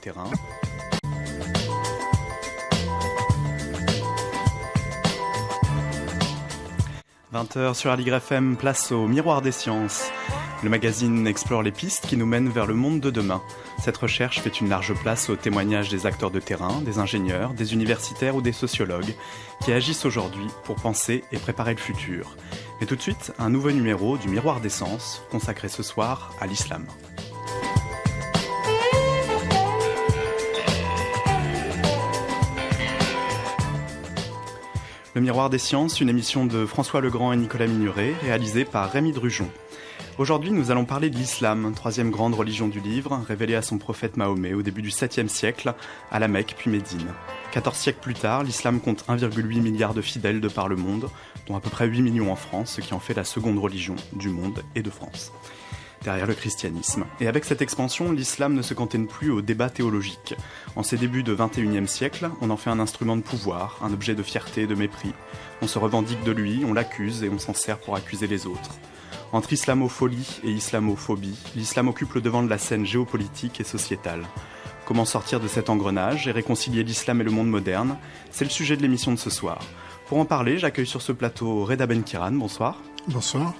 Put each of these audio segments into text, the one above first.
terrain. 20h sur Aligre FM, place au Miroir des Sciences. Le magazine explore les pistes qui nous mènent vers le monde de demain. Cette recherche fait une large place aux témoignages des acteurs de terrain, des ingénieurs, des universitaires ou des sociologues qui agissent aujourd'hui pour penser et préparer le futur. Mais tout de suite, un nouveau numéro du Miroir des Sciences, consacré ce soir à l'islam. Le Miroir des Sciences, une émission de François Legrand et Nicolas Mignoret, réalisée par Rémi Drujon. Aujourd'hui, nous allons parler de l'islam, troisième grande religion du livre, révélée à son prophète Mahomet au début du 7e siècle, à la Mecque puis Médine. 14 siècles plus tard, l'islam compte 1,8 milliard de fidèles de par le monde, dont à peu près 8 millions en France, ce qui en fait la seconde religion du monde et de France, derrière le christianisme. Et avec cette expansion, l'islam ne se cantonne plus au débat théologique. En ces débuts de 21e siècle, on en fait un instrument de pouvoir, un objet de fierté et de mépris. On se revendique de lui, on l'accuse et on s'en sert pour accuser les autres. Entre islamophobie et islamophobie, l'islam occupe le devant de la scène géopolitique et sociétale. Comment sortir de cet engrenage et réconcilier l'islam et le monde moderne? C'est le sujet de l'émission de ce soir. Pour en parler, j'accueille sur ce plateau Reda Benkiran, bonsoir. Bonsoir.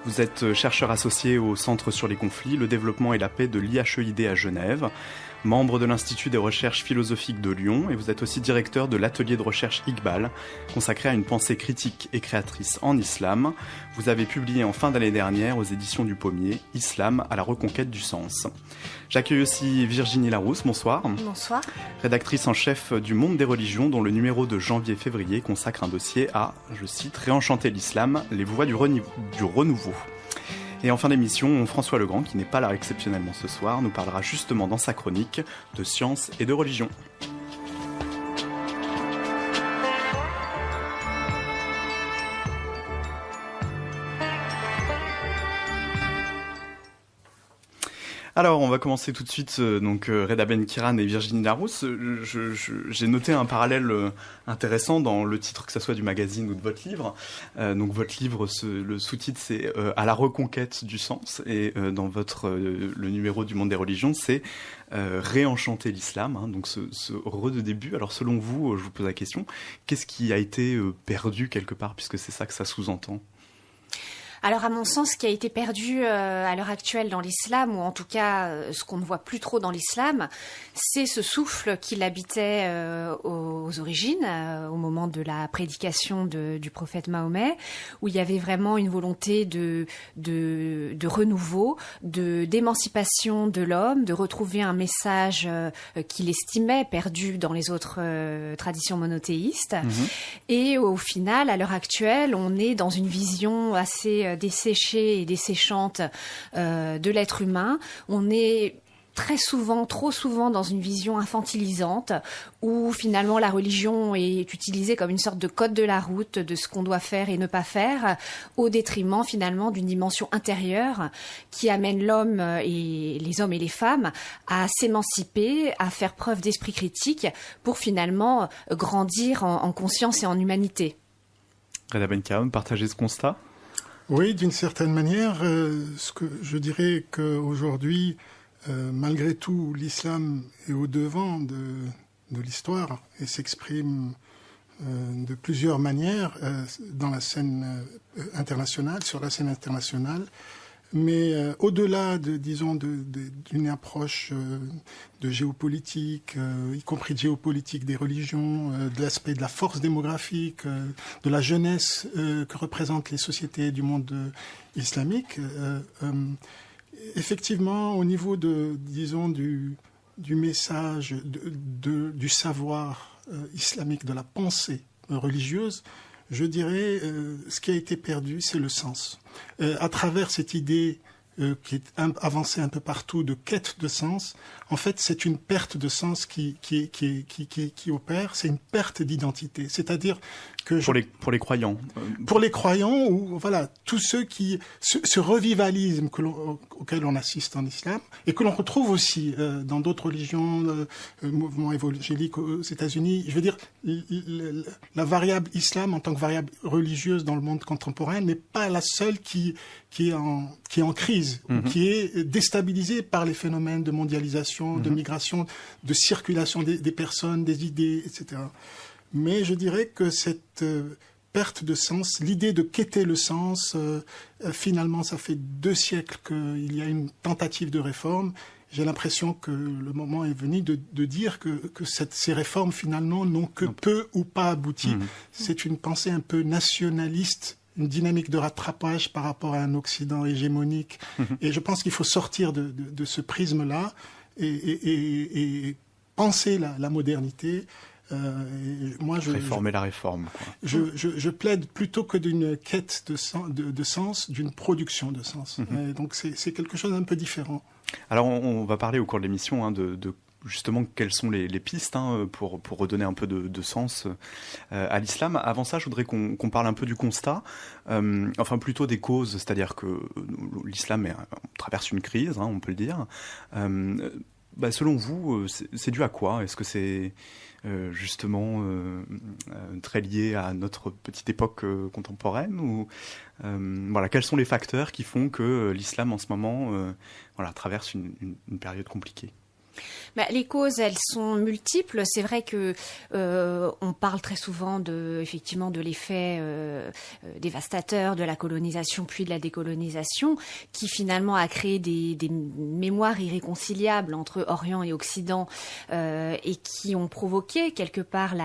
Vous êtes chercheur associé au Centre sur les conflits, le développement et la paix de l'IHEID à Genève, membre de l'Institut des recherches philosophiques de Lyon, et vous êtes aussi directeur de l'atelier de recherche Iqbal, consacré à une pensée critique et créatrice en islam. Vous avez publié en fin d'année dernière aux éditions du Pommier, Islam à la reconquête du sens. J'accueille aussi Virginie Larousse, bonsoir. Bonsoir. Rédactrice en chef du Monde des religions, dont le numéro de janvier-février consacre un dossier à, je cite, réenchanter l'islam, les voies du renouveau. Et en fin d'émission, François Legrand, qui n'est pas là exceptionnellement ce soir, nous parlera justement dans sa chronique de science et de religion. Alors, on va commencer tout de suite. Reda Benkiran et Virginie Larousse. J'ai noté un parallèle intéressant dans le titre, que ce soit du magazine ou de votre livre. Votre livre, le sous-titre, c'est « À la reconquête du sens ». Et dans le numéro du Monde des religions, c'est « Réenchanter l'islam ». Donc, ce de début. Alors, selon vous, je vous pose la question, qu'est-ce qui a été perdu quelque part, puisque c'est ça que ça sous-entend ? Alors à mon sens, ce qui a été perdu à l'heure actuelle dans l'islam, ou en tout cas ce qu'on ne voit plus trop dans l'islam, c'est ce souffle qui l'habitait aux origines, au moment de la prédication du prophète Mahomet, où il y avait vraiment une volonté de renouveau, d'émancipation de l'homme, de retrouver un message qu'il estimait perdu dans les autres traditions monothéistes. Mmh. Et au final, à l'heure actuelle, on est dans une vision assez desséchée et desséchante de l'être humain. On est très souvent, trop souvent dans une vision infantilisante où finalement la religion est utilisée comme une sorte de code de la route de ce qu'on doit faire et ne pas faire, au détriment finalement d'une dimension intérieure qui amène l'homme et les hommes et les femmes à s'émanciper, à faire preuve d'esprit critique pour finalement grandir en conscience et en humanité. Reda Benkiran, partagez ce constat ? Oui, d'une certaine manière, ce que je dirais qu'aujourd'hui, malgré tout, l'islam est au devant de l'histoire et s'exprime de plusieurs manières dans la scène internationale, sur la scène internationale. Mais au-delà d'une approche de géopolitique, y compris de géopolitique des religions, de l'aspect de la force démographique, de la jeunesse que représentent les sociétés du monde islamique, effectivement, au niveau du message, du savoir islamique, de la pensée religieuse, je dirais, ce qui a été perdu, c'est le sens. À travers cette idée qui est avancée un peu partout de quête de sens, en fait, c'est une perte de sens qui opère, c'est une perte d'identité. C'est-à-dire que pour les croyants. Pour les croyants, ou voilà, tous ceux qui ce revivalisme auquel on assiste en islam et que l'on retrouve aussi dans d'autres religions, mouvements évangéliques aux États-Unis. Je veux dire, la variable islam en tant que variable religieuse dans le monde contemporain n'est pas la seule qui est en crise. crise, ou qui est déstabilisée par les phénomènes de mondialisation, de migration, de circulation des personnes, des idées, etc. Mais je dirais que cette perte de sens, l'idée de quêter le sens, finalement, ça fait 2 siècles qu'il y a une tentative de réforme. J'ai l'impression que le moment est venu de dire que ces réformes, finalement, n'ont que peu ou pas abouti. C'est une pensée un peu nationaliste, une dynamique de rattrapage par rapport à un Occident hégémonique. Et je pense qu'il faut sortir de ce prisme-là et penser la modernité. Réformer la réforme, quoi. Je plaide plutôt que d'une quête de sens, d'une production de sens. Donc c'est quelque chose d'un peu différent. Alors on va parler au cours de l'émission de justement quelles sont les pistes pour redonner un peu de sens à l'islam. Avant ça, je voudrais qu'on parle un peu du constat, enfin plutôt des causes, c'est-à-dire que l'islam traverse une crise, on peut le dire. Selon vous, c'est dû à quoi? Est-ce que c'est justement très lié à notre petite époque contemporaine ou quels sont les facteurs qui font que l'islam en ce moment traverse une période compliquée? Les causes, elles sont multiples. C'est vrai que on parle très souvent effectivement de l'effet dévastateur de la colonisation puis de la décolonisation, qui finalement a créé des mémoires irréconciliables entre Orient et Occident et qui ont provoqué quelque part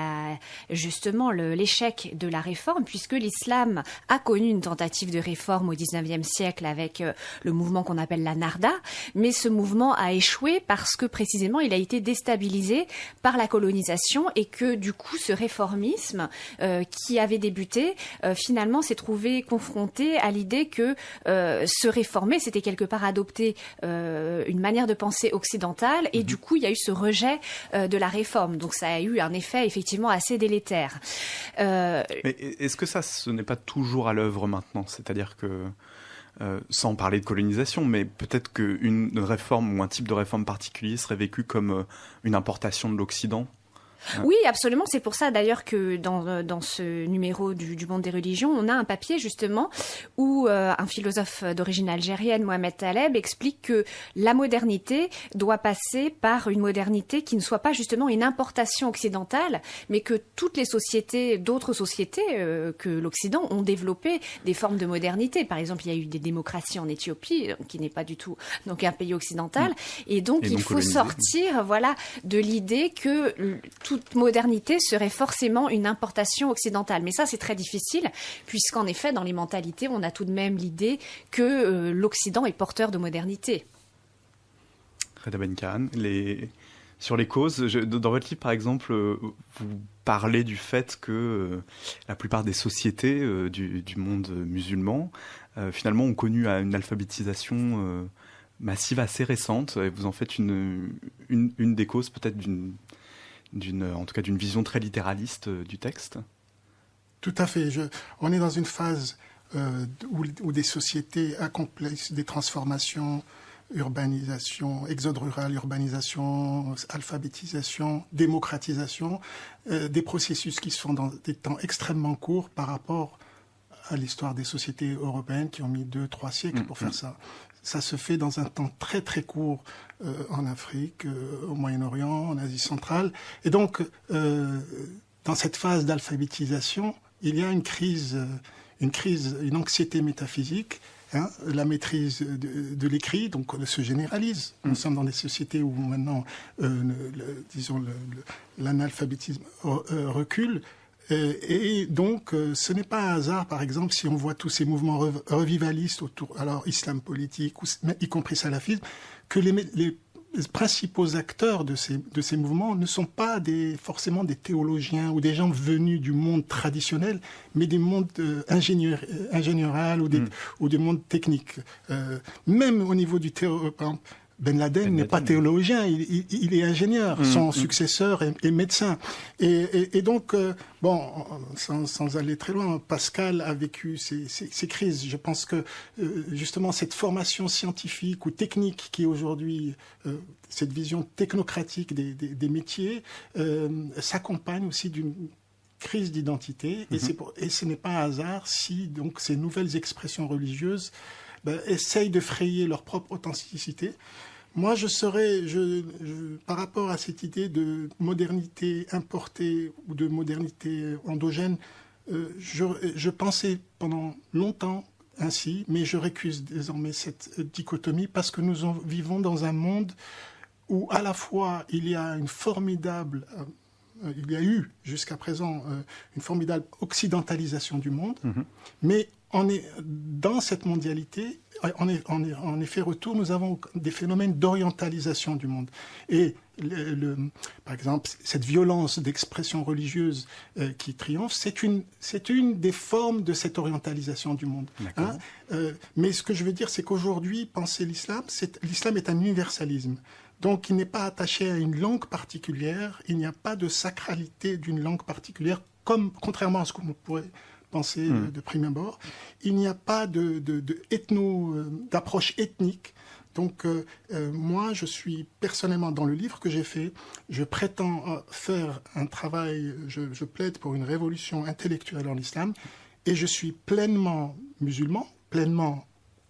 justement l'échec de la réforme, puisque l'islam a connu une tentative de réforme au XIXe siècle avec le mouvement qu'on appelle la Narda, mais ce mouvement a échoué parce que précisément il a été déstabilisé par la colonisation et que du coup ce réformisme qui avait débuté finalement s'est trouvé confronté à l'idée que se réformer c'était quelque part adopter une manière de penser occidentale et du coup il y a eu ce rejet de la réforme, donc ça a eu un effet effectivement assez délétère. Mais est-ce que ce n'est pas toujours à l'œuvre maintenant, c'est-à-dire que sans parler de colonisation, mais peut-être qu'une réforme ou un type de réforme particulier serait vécu comme une importation de l'Occident? Oui, absolument. C'est pour ça d'ailleurs que dans ce numéro du Monde des religions, on a un papier justement où un philosophe d'origine algérienne, Mohamed Taleb, explique que la modernité doit passer par une modernité qui ne soit pas justement une importation occidentale, mais que toutes les sociétés, d'autres sociétés que l'Occident ont développé des formes de modernité. Par exemple, il y a eu des démocraties en Éthiopie, qui n'est pas du tout donc un pays occidental, et donc il faut sortir de l'idée que toute modernité serait forcément une importation occidentale. Mais ça, c'est très difficile, puisqu'en effet, dans les mentalités, on a tout de même l'idée que l'Occident est porteur de modernité. Reda Benkahan, sur les causes, dans votre livre, par exemple, vous parlez du fait que la plupart des sociétés du monde musulman, finalement, ont connu une alphabétisation massive assez récente. Et vous en faites une des causes, peut-être en tout cas d'une vision très littéraliste du texte. Tout à fait. On est dans une phase où des sociétés accomplissent des transformations, urbanisation, exode rural, urbanisation, alphabétisation, démocratisation, des processus qui se font dans des temps extrêmement courts par rapport à l'histoire des sociétés européennes qui ont mis 2-3 siècles pour faire ça. Ça se fait dans un temps très très court en Afrique, au Moyen-Orient, en Asie centrale. Et donc, dans cette phase d'alphabétisation, il y a une anxiété métaphysique. La maîtrise de l'écrit donc se généralise. Nous sommes dans des sociétés où maintenant, l'analphabétisme recule. Et donc, ce n'est pas un hasard, par exemple, si on voit tous ces mouvements revivalistes autour, alors islam politique, y compris salafisme, que les principaux acteurs de ces mouvements ne sont pas forcément des théologiens ou des gens venus du monde traditionnel, mais des mondes ingénieral ou des mondes techniques. Même au niveau du par exemple, Ben Laden n'est pas théologien, il est ingénieur. Son successeur est médecin. Et donc, sans aller très loin, Pascal a vécu ces crises. Je pense que, justement, cette formation scientifique ou technique qui est aujourd'hui, cette vision technocratique des métiers, s'accompagne aussi d'une crise d'identité. Et ce n'est pas un hasard si, donc, ces nouvelles expressions religieuses essayent de frayer leur propre authenticité. Moi, par rapport à cette idée de modernité importée ou de modernité endogène, je pensais pendant longtemps ainsi, mais je récuse désormais cette dichotomie parce que nous vivons dans un monde où à la fois il y a il y a eu jusqu'à présent une formidable occidentalisation du monde, mais dans cette mondialité, en effet retour, nous avons des phénomènes d'orientalisation du monde. Et par exemple, cette violence d'expression religieuse qui triomphe, c'est une des formes de cette orientalisation du monde. Mais ce que je veux dire, c'est qu'aujourd'hui, penser l'islam est un universalisme. Donc, il n'est pas attaché à une langue particulière, il n'y a pas de sacralité d'une langue particulière, contrairement à ce qu'on pourrait penser de prime abord. Il n'y a pas d'approche ethnique. Donc, moi, je suis personnellement, dans le livre que j'ai fait, je prétends faire un travail, je plaide pour une révolution intellectuelle en islam, et je suis pleinement musulman, pleinement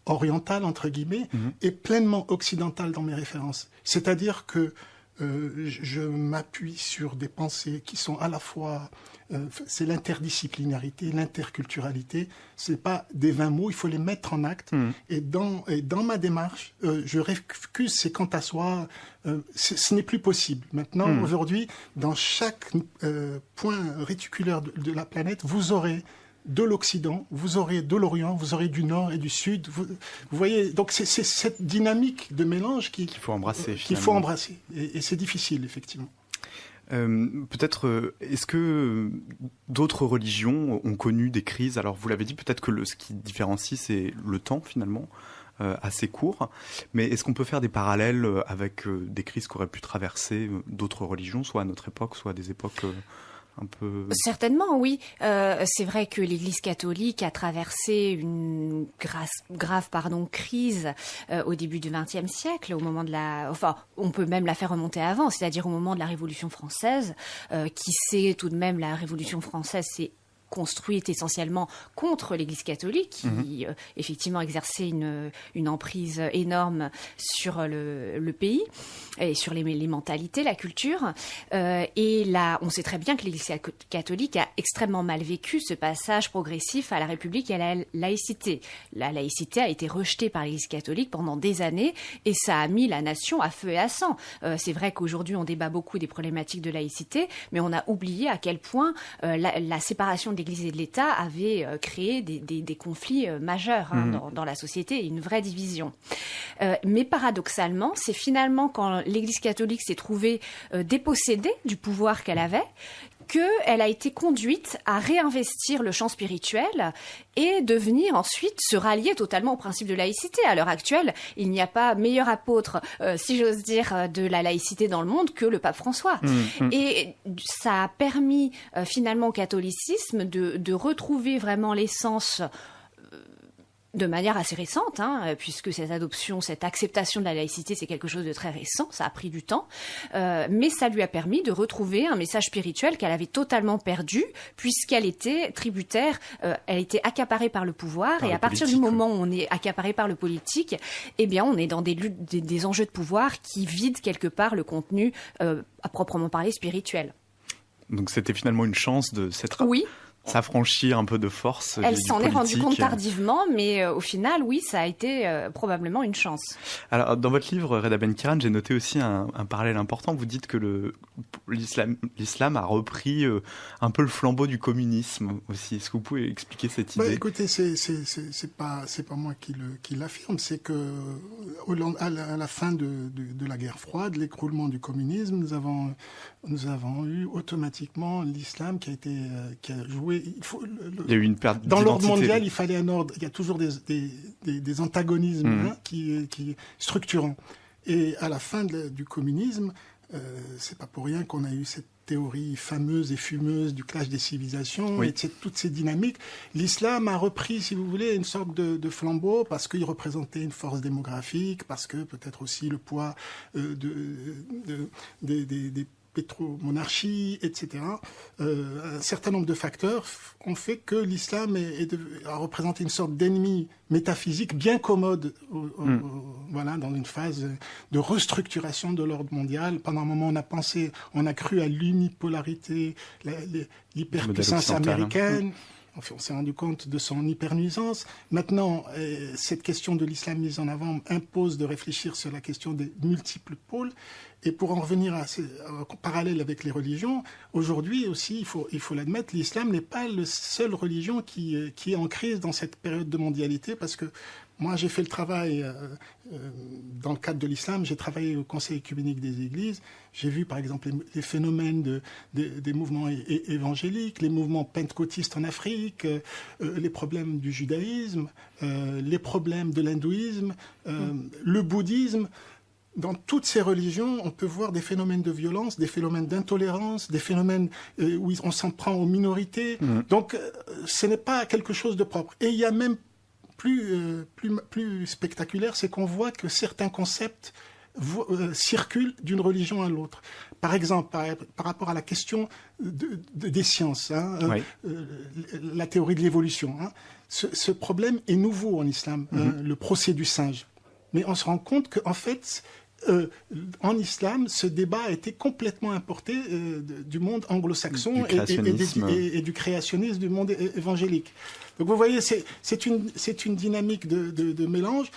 oriental, entre guillemets, et pleinement occidental dans mes références. C'est-à-dire que je m'appuie sur des pensées qui sont à la fois... c'est l'interdisciplinarité, l'interculturalité. Ce n'est pas des vains mots, il faut les mettre en acte. Et dans ma démarche, je récuse ces quant à soi. Ce n'est plus possible. Maintenant, aujourd'hui, dans chaque point réticulaire de la planète, vous aurez de l'Occident, vous aurez de l'Orient, vous aurez du Nord et du Sud. Vous voyez, donc c'est cette dynamique de mélange qu'il faut embrasser. Et c'est difficile, effectivement. Peut-être, est-ce que d'autres religions ont connu des crises? Alors, vous l'avez dit, peut-être que ce qui différencie, c'est le temps, finalement, assez court. Mais est-ce qu'on peut faire des parallèles avec des crises qu'auraient pu traverser d'autres religions, soit à notre époque, soit à des époques... un peu... Certainement, oui. C'est vrai que l'Église catholique a traversé une grave crise au début du XXe siècle, au moment de on peut même la faire remonter avant, c'est-à-dire au moment de la Révolution française, la Révolution française, c'est construite essentiellement contre l'Église catholique, qui effectivement exerçait une emprise énorme sur le pays et sur les mentalités, la culture. Et là, on sait très bien que l'Église catholique a extrêmement mal vécu ce passage progressif à la République et à la laïcité. La laïcité a été rejetée par l'Église catholique pendant des années et ça a mis la nation à feu et à sang. C'est vrai qu'aujourd'hui, on débat beaucoup des problématiques de laïcité, mais on a oublié à quel point la séparation de l'Église et de l'État avait créé des conflits majeurs dans la société et une vraie division. Mais paradoxalement, c'est finalement quand l'Église catholique s'est trouvée dépossédée du pouvoir qu'elle avait, qu'elle a été conduite à réinvestir le champ spirituel et devenir ensuite se rallier totalement au principe de laïcité. À l'heure actuelle, il n'y a pas meilleur apôtre, si j'ose dire, de la laïcité dans le monde que le pape François. Et ça a permis finalement au catholicisme de retrouver vraiment l'essence de manière assez récente, puisque cette adoption, cette acceptation de la laïcité, c'est quelque chose de très récent, ça a pris du temps, mais ça lui a permis de retrouver un message spirituel qu'elle avait totalement perdu, puisqu'elle était tributaire, elle était accaparée par le pouvoir, et à partir du moment où on est accaparé par le politique, eh bien on est dans des luttes, des enjeux de pouvoir qui vident quelque part le contenu à proprement parler spirituel. Donc c'était finalement une chance de s'être... Oui. S'affranchir un peu de force. Elle s'en est rendue compte tardivement, mais au final, oui, ça a été probablement une chance. Alors, dans votre livre, Reda Ben-Kiran, j'ai noté aussi un parallèle important. Vous dites que l'islam a repris un peu le flambeau du communisme aussi. Est-ce que vous pouvez expliquer cette idée? Écoutez, c'est pas moi qui l'affirme. C'est que à la fin de la guerre froide, l'écroulement du communisme, nous avons eu automatiquement l'islam qui a joué. Il y a eu une perte dans l'ordre mondial, il fallait un ordre. Il y a toujours des antagonismes qui structurants. Et à la fin du communisme, c'est pas pour rien qu'on a eu cette théorie fameuse et fumeuse du clash des civilisations, et toutes ces dynamiques. L'islam a repris, si vous voulez, une sorte de flambeau parce qu'il représentait une force démographique, parce que peut-être aussi le poids des pétromonarchie, etc. Un certain nombre de facteurs ont fait que l'islam a représenté une sorte d'ennemi métaphysique bien commode voilà, dans une phase de restructuration de l'ordre mondial. Pendant un moment, on a cru à l'unipolarité, l'hyperpuissance américaine. Enfin, on s'est rendu compte de son hypernuisance. Maintenant, cette question de l'islam mise en avant impose de réfléchir sur la question des multiples pôles. Et pour en revenir en parallèle avec les religions, aujourd'hui aussi, il faut l'admettre, l'islam n'est pas la seule religion qui est en crise dans cette période de mondialité, parce que moi, j'ai fait le travail dans le cadre de l'islam. J'ai travaillé au Conseil œcuménique des Églises. J'ai vu, par exemple, les phénomènes des mouvements évangéliques, les mouvements pentecôtistes en Afrique, les problèmes du judaïsme, les problèmes de l'hindouisme, le bouddhisme. Dans toutes ces religions, on peut voir des phénomènes de violence, des phénomènes d'intolérance, des phénomènes où on s'en prend aux minorités. Donc, ce n'est pas quelque chose de propre. Et il y a même plus spectaculaire, c'est qu'on voit que certains concepts circulent d'une religion à l'autre. Par exemple, par rapport à la question des sciences, la théorie de l'évolution. Ce problème est nouveau en islam, le procès du singe. Mais on se rend compte qu'en fait, en islam, ce débat a été complètement importé du monde anglo-saxon et du créationnisme du monde évangélique. Donc vous voyez, c'est une dynamique de mélange.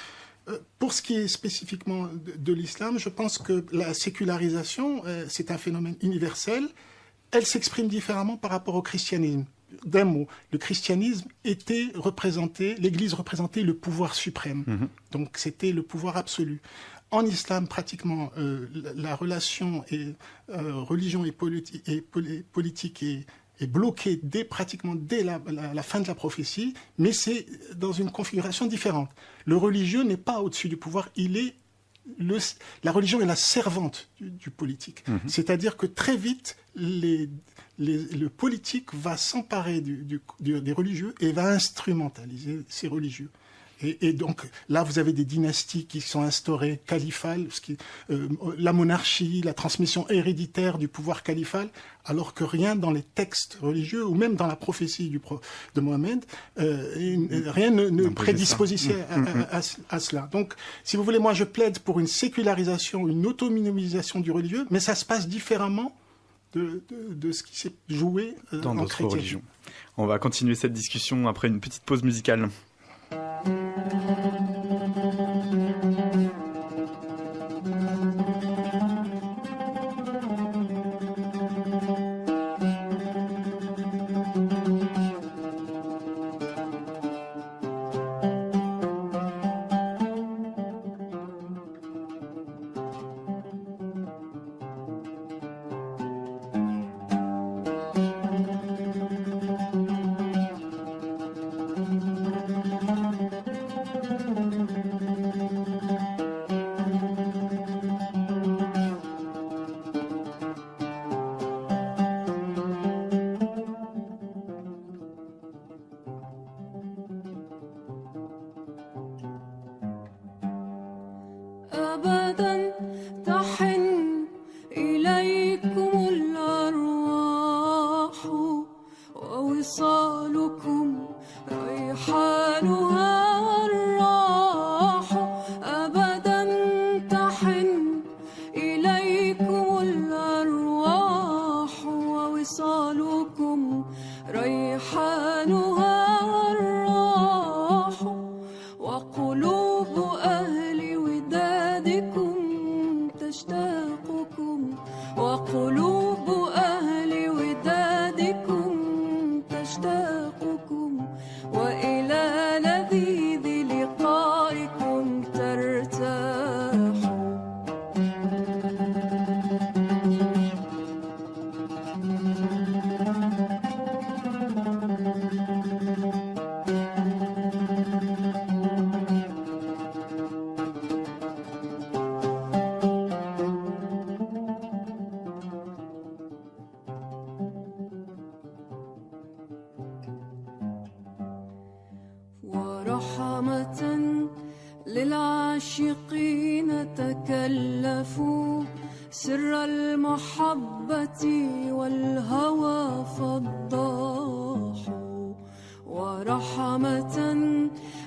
Pour ce qui est spécifiquement de l'islam, je pense que la sécularisation, c'est un phénomène universel. Elle s'exprime différemment par rapport au christianisme. D'un mot, le christianisme l'Église représentait le pouvoir suprême. Donc c'était le pouvoir absolu. En islam, pratiquement, la relation religion et politique est bloquée pratiquement dès la fin de la prophétie, mais c'est dans une configuration différente. Le religieux n'est pas au-dessus du pouvoir, la religion est la servante du politique. C'est-à-dire que très vite, le politique va s'emparer des religieux et va instrumentaliser ces religieux. Et donc là, vous avez des dynasties qui sont instaurées califales, la monarchie, la transmission héréditaire du pouvoir califal, alors que rien dans les textes religieux ou même dans la prophétie de Mohammed, rien ne prédisposait à cela. Donc, si vous voulez, moi je plaide pour une sécularisation, une autonomisation du religieux, mais ça se passe différemment de ce qui s'est joué dans en d'autres religions. On va continuer cette discussion après une petite pause musicale. للعاشقين تكلفوا سر المحبة المحبة والهوى فضاح ورحمة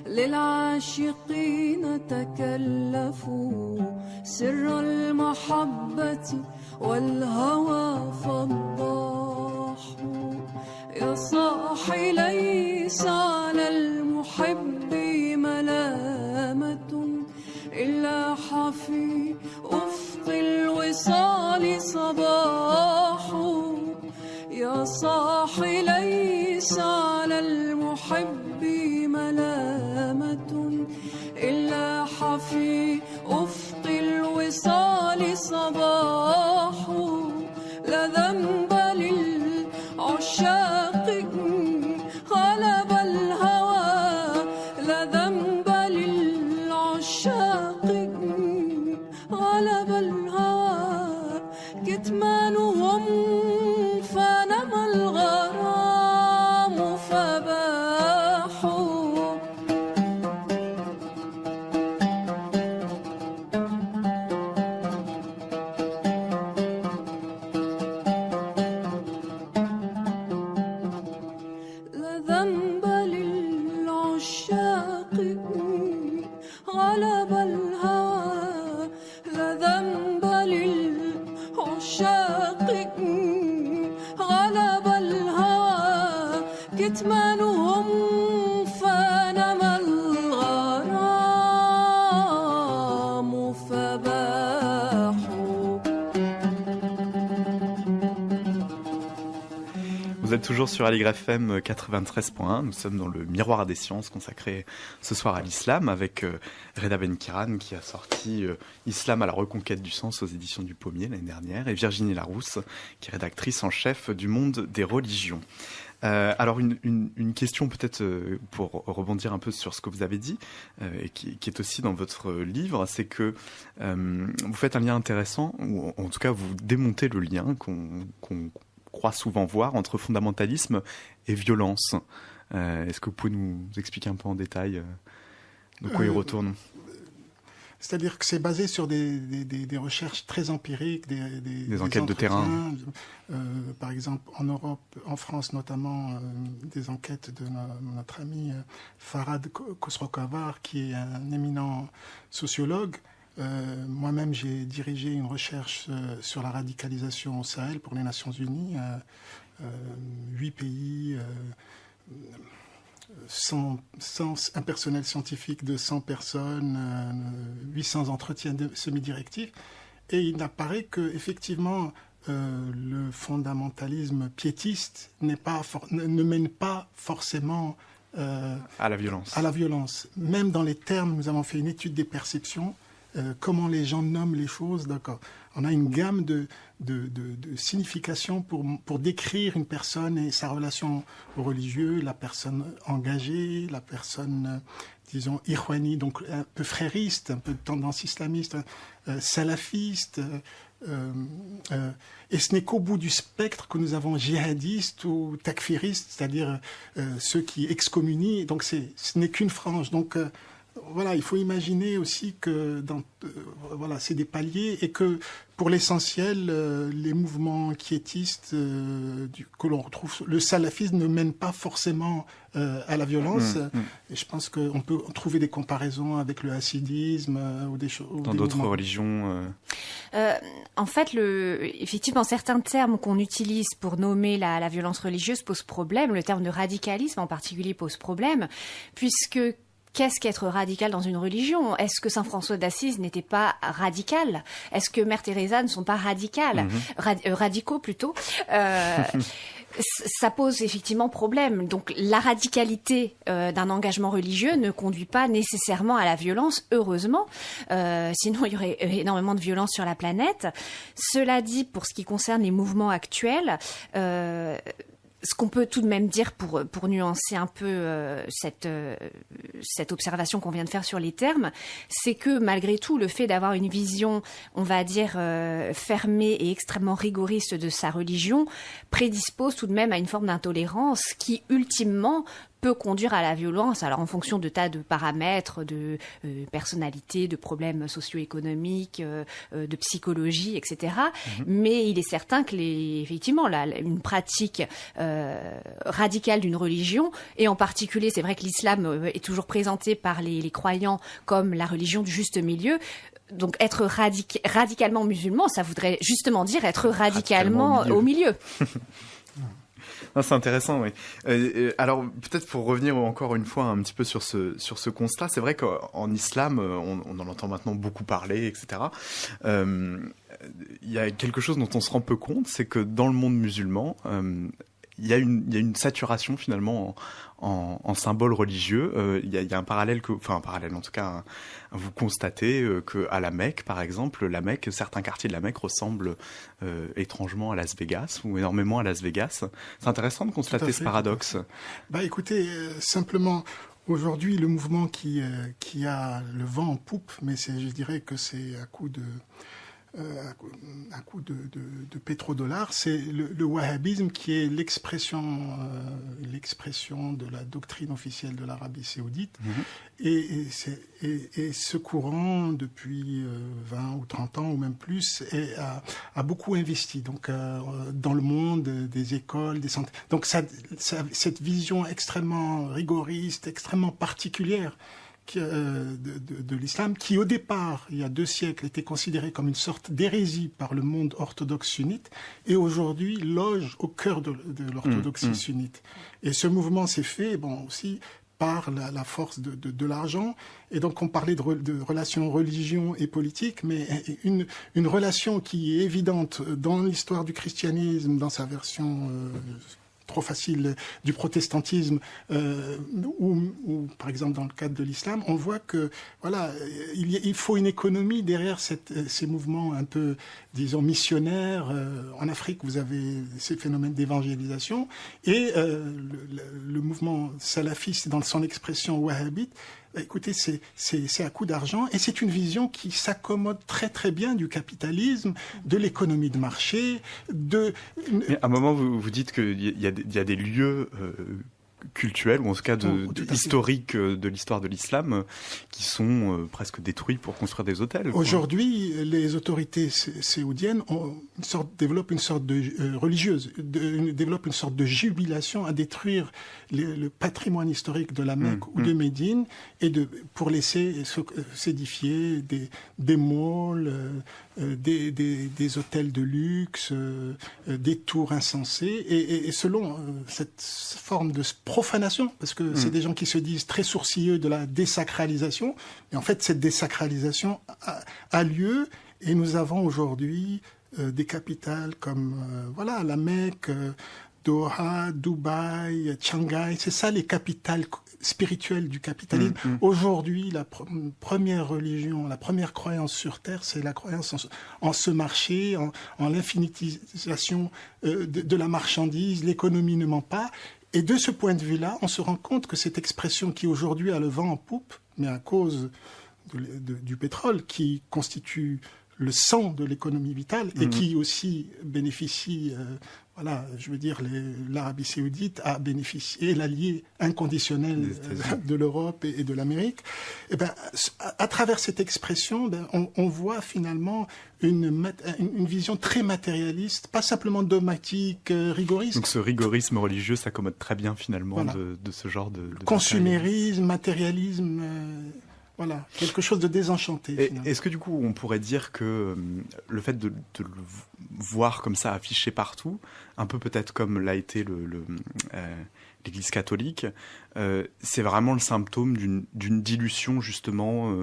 للعاشقين تكلفوا سر المحبة والهوى فضاح يا صاحي ليس على المحب ملامة إلا حفي أفق الوصال صباح يا صاحي ليس على المحب ملامة إلا حفي أفق الوصال صباح لا ذنب للعشاق غلب الهوى لا ذنب للعشاق غلب الهوى كتمانهم فنمى الغرام فباحوا لا ذنب للعشاق غلب الهوى لا ذنب للعشاق غلب الهوى كتمانهم فنمى الغرام فباحوا. Vous êtes toujours sur Aligre FM 93.1. Nous sommes dans le Miroir des sciences consacré ce soir à l'islam avec Reda Benkiran qui a sorti Islam à la reconquête du sens aux éditions du Pommier l'année dernière et Virginie Larousse qui est rédactrice en chef du Monde des religions. Alors une question peut-être pour rebondir un peu sur ce que vous avez dit et qui est aussi dans votre livre, c'est que vous faites un lien intéressant, ou en tout cas vous démontez le lien qu'on croit souvent voir entre fondamentalisme et violence. Est-ce que vous pouvez nous expliquer un peu en détail de quoi il retourne ? C'est-à-dire que c'est basé sur des recherches très empiriques, des enquêtes de terrain. Par exemple, en Europe, en France notamment, des enquêtes de notre ami Farhad Khosrow-Khavar, qui est un éminent sociologue. Moi-même, j'ai dirigé une recherche sur la radicalisation au Sahel pour les Nations Unies. 8 pays, un personnel scientifique de 100 personnes, 800 entretiens semi-directifs. Et il apparaît qu'effectivement, le fondamentalisme piétiste ne mène pas forcément à la violence. À la violence. Même dans les termes, nous avons fait une étude des perceptions. Comment les gens nomment les choses, d'accord. On a une gamme de significations pour décrire une personne et sa relation au religieux, la personne engagée, la personne, disons, irwani, donc un peu frériste, un peu de tendance islamiste, salafiste. Et ce n'est qu'au bout du spectre que nous avons djihadistes ou takfiristes, c'est-à-dire ceux qui excommunient. Donc ce n'est qu'une frange. Donc voilà, il faut imaginer aussi que voilà, c'est des paliers et que pour l'essentiel, les mouvements quiétistes que l'on retrouve, le salafisme ne mène pas forcément à la violence. Et je pense qu'on peut trouver des comparaisons avec le hassidisme ou des choses. Dans d'autres religions. En fait, effectivement, certains termes qu'on utilise pour nommer la violence religieuse posent problème. Le terme de radicalisme en particulier pose problème, puisque qu'est-ce qu'être radical dans une religion ? Est-ce que Saint François d'Assise n'était pas radical ? Est-ce que Mère Teresa ne sont pas radicales ? Radicaux plutôt. Ça pose effectivement problème. Donc la radicalité d'un engagement religieux ne conduit pas nécessairement à la violence, heureusement. Sinon, il y aurait énormément de violence sur la planète. Cela dit, pour ce qui concerne les mouvements actuels, ce qu'on peut tout de même dire pour nuancer un peu cette observation qu'on vient de faire sur les termes, c'est que malgré tout, le fait d'avoir une vision, on va dire, fermée et extrêmement rigoriste de sa religion, prédispose tout de même à une forme d'intolérance qui, ultimement, peut peut conduire à la violence, alors en fonction de tas de paramètres, de personnalité, de problèmes socio-économiques, de psychologie, etc. Mais il est certain que effectivement, une pratique radicale d'une religion, et en particulier, c'est vrai que l'islam est toujours présenté par les croyants comme la religion du juste milieu. Donc être radicalement musulman, ça voudrait justement dire être radicalement au milieu. Non, c'est intéressant, oui. Alors, peut-être pour revenir encore une fois un petit peu sur ce constat, c'est vrai qu'en islam, on en entend maintenant beaucoup parler, etc. Il y a quelque chose dont on se rend peu compte, c'est que dans le monde musulman, il y a une saturation finalement en symboles religieux. Il y a un parallèle en tout cas, vous constatez qu'à la Mecque, par exemple, certains quartiers de la Mecque ressemblent étrangement à Las Vegas ou énormément à Las Vegas. C'est intéressant de constater ce paradoxe. Écoutez, simplement, aujourd'hui, le mouvement qui a le vent en poupe, mais je dirais que c'est à coup de pétrodollars, c'est le wahhabisme, qui est l'expression de la doctrine officielle de l'Arabie saoudite. Et ce courant, depuis 20 ou 30 ans ou même plus, a beaucoup investi dans le monde des écoles, des centres. Donc cette vision extrêmement rigoriste, extrêmement particulière de l'islam, qui au départ, il y a 2 siècles, était considéré comme une sorte d'hérésie par le monde orthodoxe sunnite, et aujourd'hui loge au cœur de l'orthodoxie sunnite. Et ce mouvement s'est fait aussi par la force de l'argent. Et donc on parlait de relation religion et politique, mais une relation qui est évidente dans l'histoire du christianisme, dans sa version trop facile du protestantisme, ou par exemple dans le cadre de l'islam, on voit que il faut une économie derrière ces mouvements un peu, disons, missionnaires. En Afrique, vous avez ces phénomènes d'évangélisation, et le mouvement salafiste dans son expression wahhabite. Écoutez, c'est à coup d'argent, et c'est une vision qui s'accommode très très bien du capitalisme, de l'économie de marché, Mais à un moment, vous dites qu'il y a des lieux cultuels, ou en tout cas historiques de l'histoire de l'islam, qui sont presque détruits pour construire des hôtels. Aujourd'hui, les autorités saoudiennes développent une sorte de religieuse, développent une sorte de jubilation à détruire le patrimoine historique de la Mecque ou de Médine, pour laisser s'édifier des malls, des hôtels de luxe, des tours insensées, et selon cette forme de profanation, parce que c'est des gens qui se disent très sourcilleux de la désacralisation, mais en fait cette désacralisation a lieu, et nous avons aujourd'hui des capitales comme la Mecque, Doha, Dubaï, Shanghai, c'est ça les capitales spirituelles du capitalisme. Aujourd'hui, la première religion, la première croyance sur Terre, c'est la croyance en ce marché, en l'infinitisation de la marchandise. L'économie ne ment pas. Et de ce point de vue-là, on se rend compte que cette expression qui aujourd'hui a le vent en poupe, mais à cause du pétrole, qui constitue le sang de l'économie vitale, et qui aussi bénéficie, l'Arabie saoudite a bénéficié, l'allié inconditionnel de l'Europe et de l'Amérique. À travers cette expression, on voit finalement une vision très matérialiste, pas simplement dogmatique, rigoriste. Donc ce rigorisme religieux s'accommode très bien finalement de ce genre de consumérisme, matérialisme. Quelque chose de désenchanté. Est-ce que du coup, on pourrait dire que le fait de le voir comme ça affiché partout, un peu peut-être comme l'a été l'Église catholique, c'est vraiment le symptôme d'une dilution justement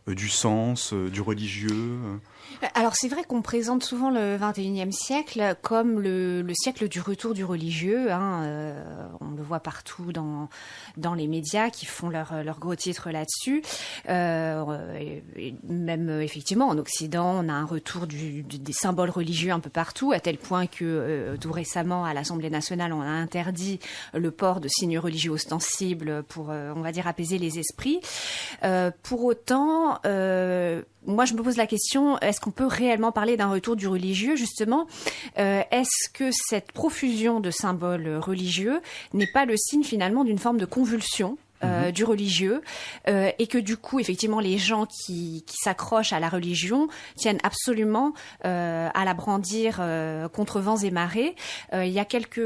du sens, du religieux? Alors c'est vrai qu'on présente souvent le XXIe siècle comme le siècle du retour du religieux. On le voit partout dans les médias qui font leur gros titre là-dessus. Et même effectivement en Occident, on a un retour des symboles religieux un peu partout, à tel point que tout récemment à l'Assemblée nationale, on a interdit le port de signes religieux ostensibles pour, on va dire, apaiser les esprits. Pour autant, moi, je me pose la question, est-ce qu'on peut réellement parler d'un retour du religieux, justement? Est-ce que cette profusion de symboles religieux n'est pas le signe, finalement, d'une forme de convulsion du religieux, et que du coup, effectivement, les gens qui s'accrochent à la religion tiennent absolument à la brandir contre vents et marées. Il y a quelques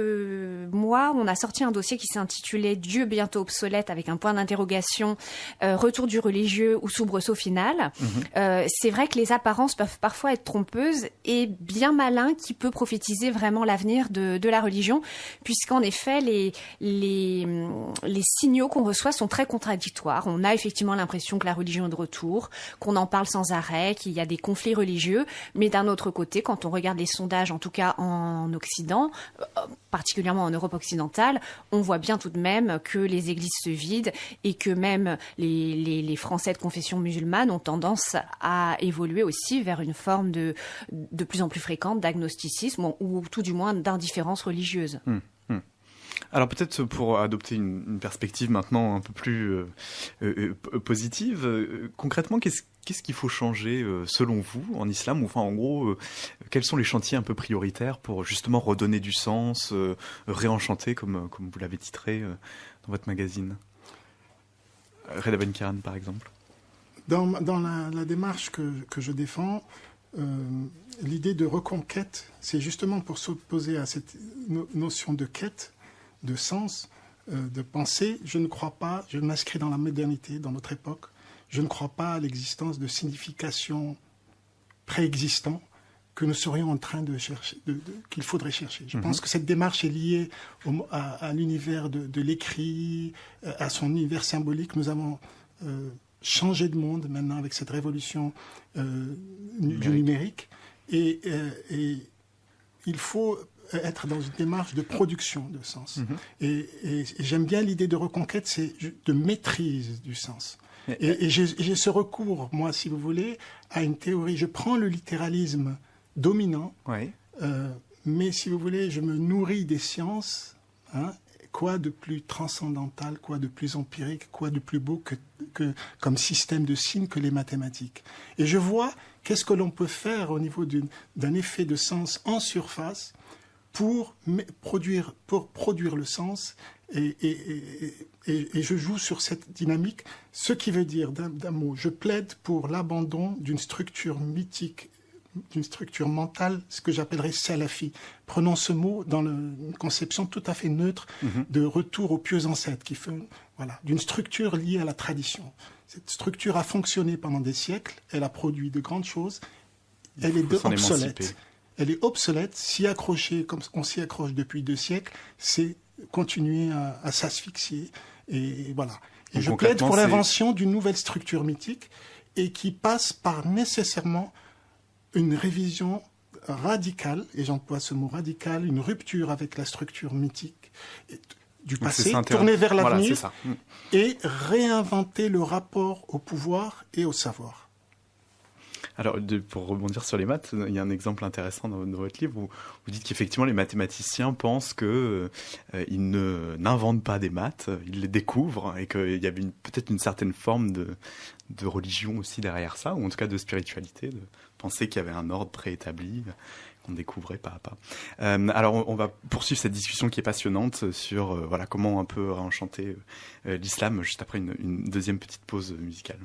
mois, on a sorti un dossier qui s'intitulait « Dieu bientôt obsolète » avec un point d'interrogation, retour du religieux ou soubresaut final. C'est vrai que les apparences peuvent parfois être trompeuses, et bien malin qui peut prophétiser vraiment l'avenir de la religion, puisqu'en effet, les signaux qu'on reçoit sont très contradictoires. On a effectivement l'impression que la religion est de retour, qu'on en parle sans arrêt, qu'il y a des conflits religieux, mais d'un autre côté, quand on regarde les sondages, en tout cas en Occident, particulièrement en Europe occidentale, on voit bien tout de même que les églises se vident, et que même les Français de confession musulmane ont tendance à évoluer aussi vers une forme de plus en plus fréquente d'agnosticisme, ou tout du moins d'indifférence religieuse. Alors peut-être pour adopter une perspective maintenant un peu plus positive, concrètement, qu'est-ce qu'il faut changer selon vous en islam? Ou enfin, en gros, quels sont les chantiers un peu prioritaires pour justement redonner du sens, réenchanter, comme vous l'avez titré dans votre magazine? Reda Ben-Kiran, par exemple. Dans la démarche que je défends, l'idée de reconquête, c'est justement pour s'opposer à cette notion de quête, de sens, de pensée. Je ne crois pas, je m'inscris dans la modernité, dans notre époque, je ne crois pas à l'existence de significations préexistantes que nous serions en train de chercher, qu'il faudrait chercher. Je pense que cette démarche est liée à l'univers de l'écrit, à son univers symbolique. Nous avons changé de monde maintenant avec cette révolution du numérique. Et il faut être dans une démarche de production de sens. Et j'aime bien l'idée de reconquête, c'est de maîtrise du sens. Et j'ai ce recours, moi, si vous voulez, à une théorie. Je prends le littéralisme dominant, mais si vous voulez, je me nourris des sciences. Quoi de plus transcendantal, quoi de plus empirique, quoi de plus beau que comme système de signes que les mathématiques. Et je vois qu'est-ce que l'on peut faire au niveau d'un effet de sens en surface pour produire le sens, et je joue sur cette dynamique, ce qui veut dire, d'un mot, je plaide pour l'abandon d'une structure mythique, d'une structure mentale, ce que j'appellerais salafi. Prenons ce mot dans une conception tout à fait neutre de retour aux pieux ancêtres, d'une structure liée à la tradition. Cette structure a fonctionné pendant des siècles, elle a produit de grandes choses, elle est obsolète. Elle est obsolète, s'y accrocher comme on s'y accroche depuis 2 siècles, c'est continuer à s'asphyxier. Et voilà. Et je plaide pour l'invention d'une nouvelle structure mythique, et qui passe par nécessairement une révision radicale, et j'emploie ce mot radical, une rupture avec la structure mythique du passé, tourner vers l'avenir, et réinventer le rapport au pouvoir et au savoir. Alors, pour rebondir sur les maths, il y a un exemple intéressant dans votre livre où vous dites qu'effectivement les mathématiciens pensent qu'ils n'inventent pas des maths, ils les découvrent, et qu'il y avait peut-être une certaine forme de religion aussi derrière ça, ou en tout cas de spiritualité, de penser qu'il y avait un ordre préétabli qu'on découvrait pas à pas. Alors on va poursuivre cette discussion qui est passionnante sur comment un peu réenchanter l'islam, juste après une deuxième petite pause musicale.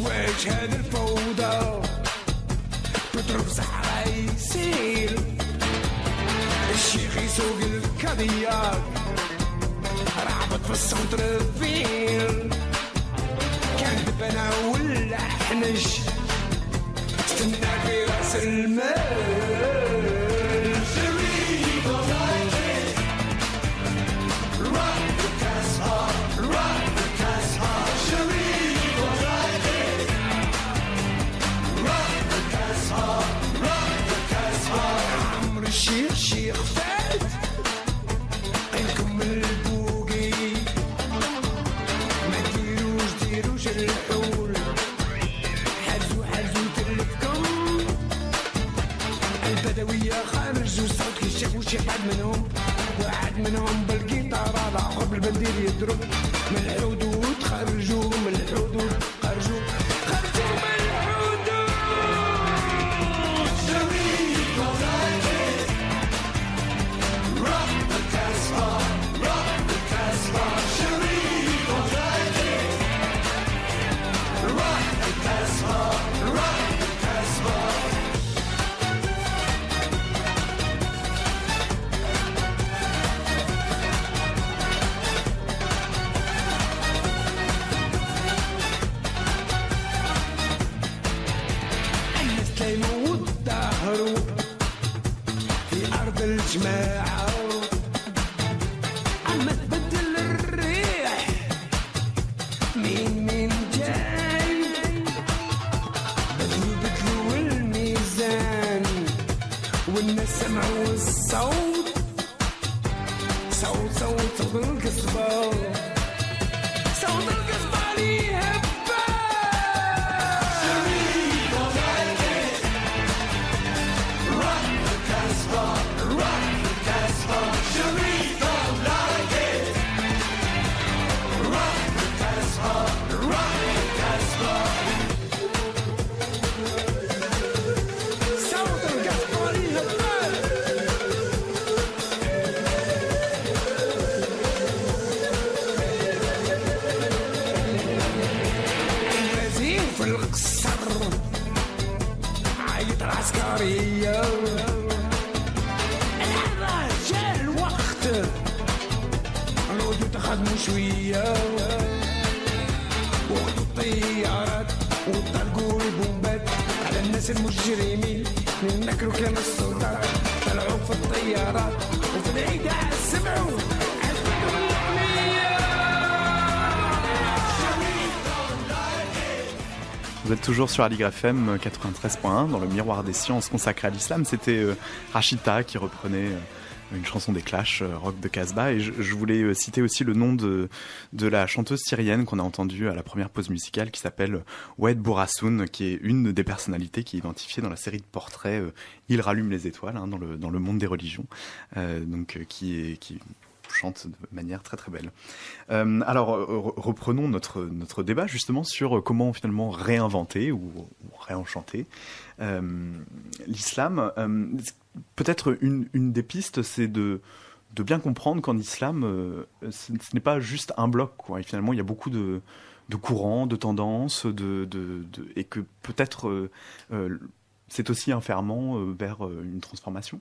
واش هاد الفوضى بتروح صحراء يسيل الشيخ يسوق الكادياك رابط في السنتر فيل كان دبنا ولا حنش استنى في راس المال الشيخ شيخ فات قلكم البوقي ما ديروش الحول حزو تلفكم البدوية خرجوا صوت كي شافوا شي واحد منهم بالقيطار على عقب البندير يضرب من الحدود خرجوا من الحدود خرجوا من الحدود الجماعة عم تبدل الريح مين جاي بدلوا الميزان والناس سمعوا الصوت صوت القصبة صوت القصبة اللي هبة العسكرية الحرة جاء الوقت الوقت تخدموا شوية وخدوا الطيارات وطلقوا البومبات على الناس المجرمين نكروا كلام السلطات طلعوا في الطيارات وفي العيد سمعوا Vous êtes toujours sur Aligre FM 93.1 dans le miroir des sciences consacré à l'islam. C'était Rachita qui reprenait une chanson des Clash, rock de Casbah. Et je voulais citer aussi le nom de la chanteuse syrienne qu'on a entendue à la première pause musicale qui s'appelle Oued Bourassoun, qui est une des personnalités qui est identifiée dans la série de portraits Il rallume les étoiles dans le monde des religions. Qui chante de manière très très belle. Alors reprenons notre débat justement sur comment finalement réinventer ou réenchanter l'islam. Peut-être une des pistes, c'est de bien comprendre qu'en islam, ce n'est pas juste un bloc, quoi. Et finalement, il y a beaucoup de courants, de tendances, et que peut-être c'est aussi un ferment vers une transformation.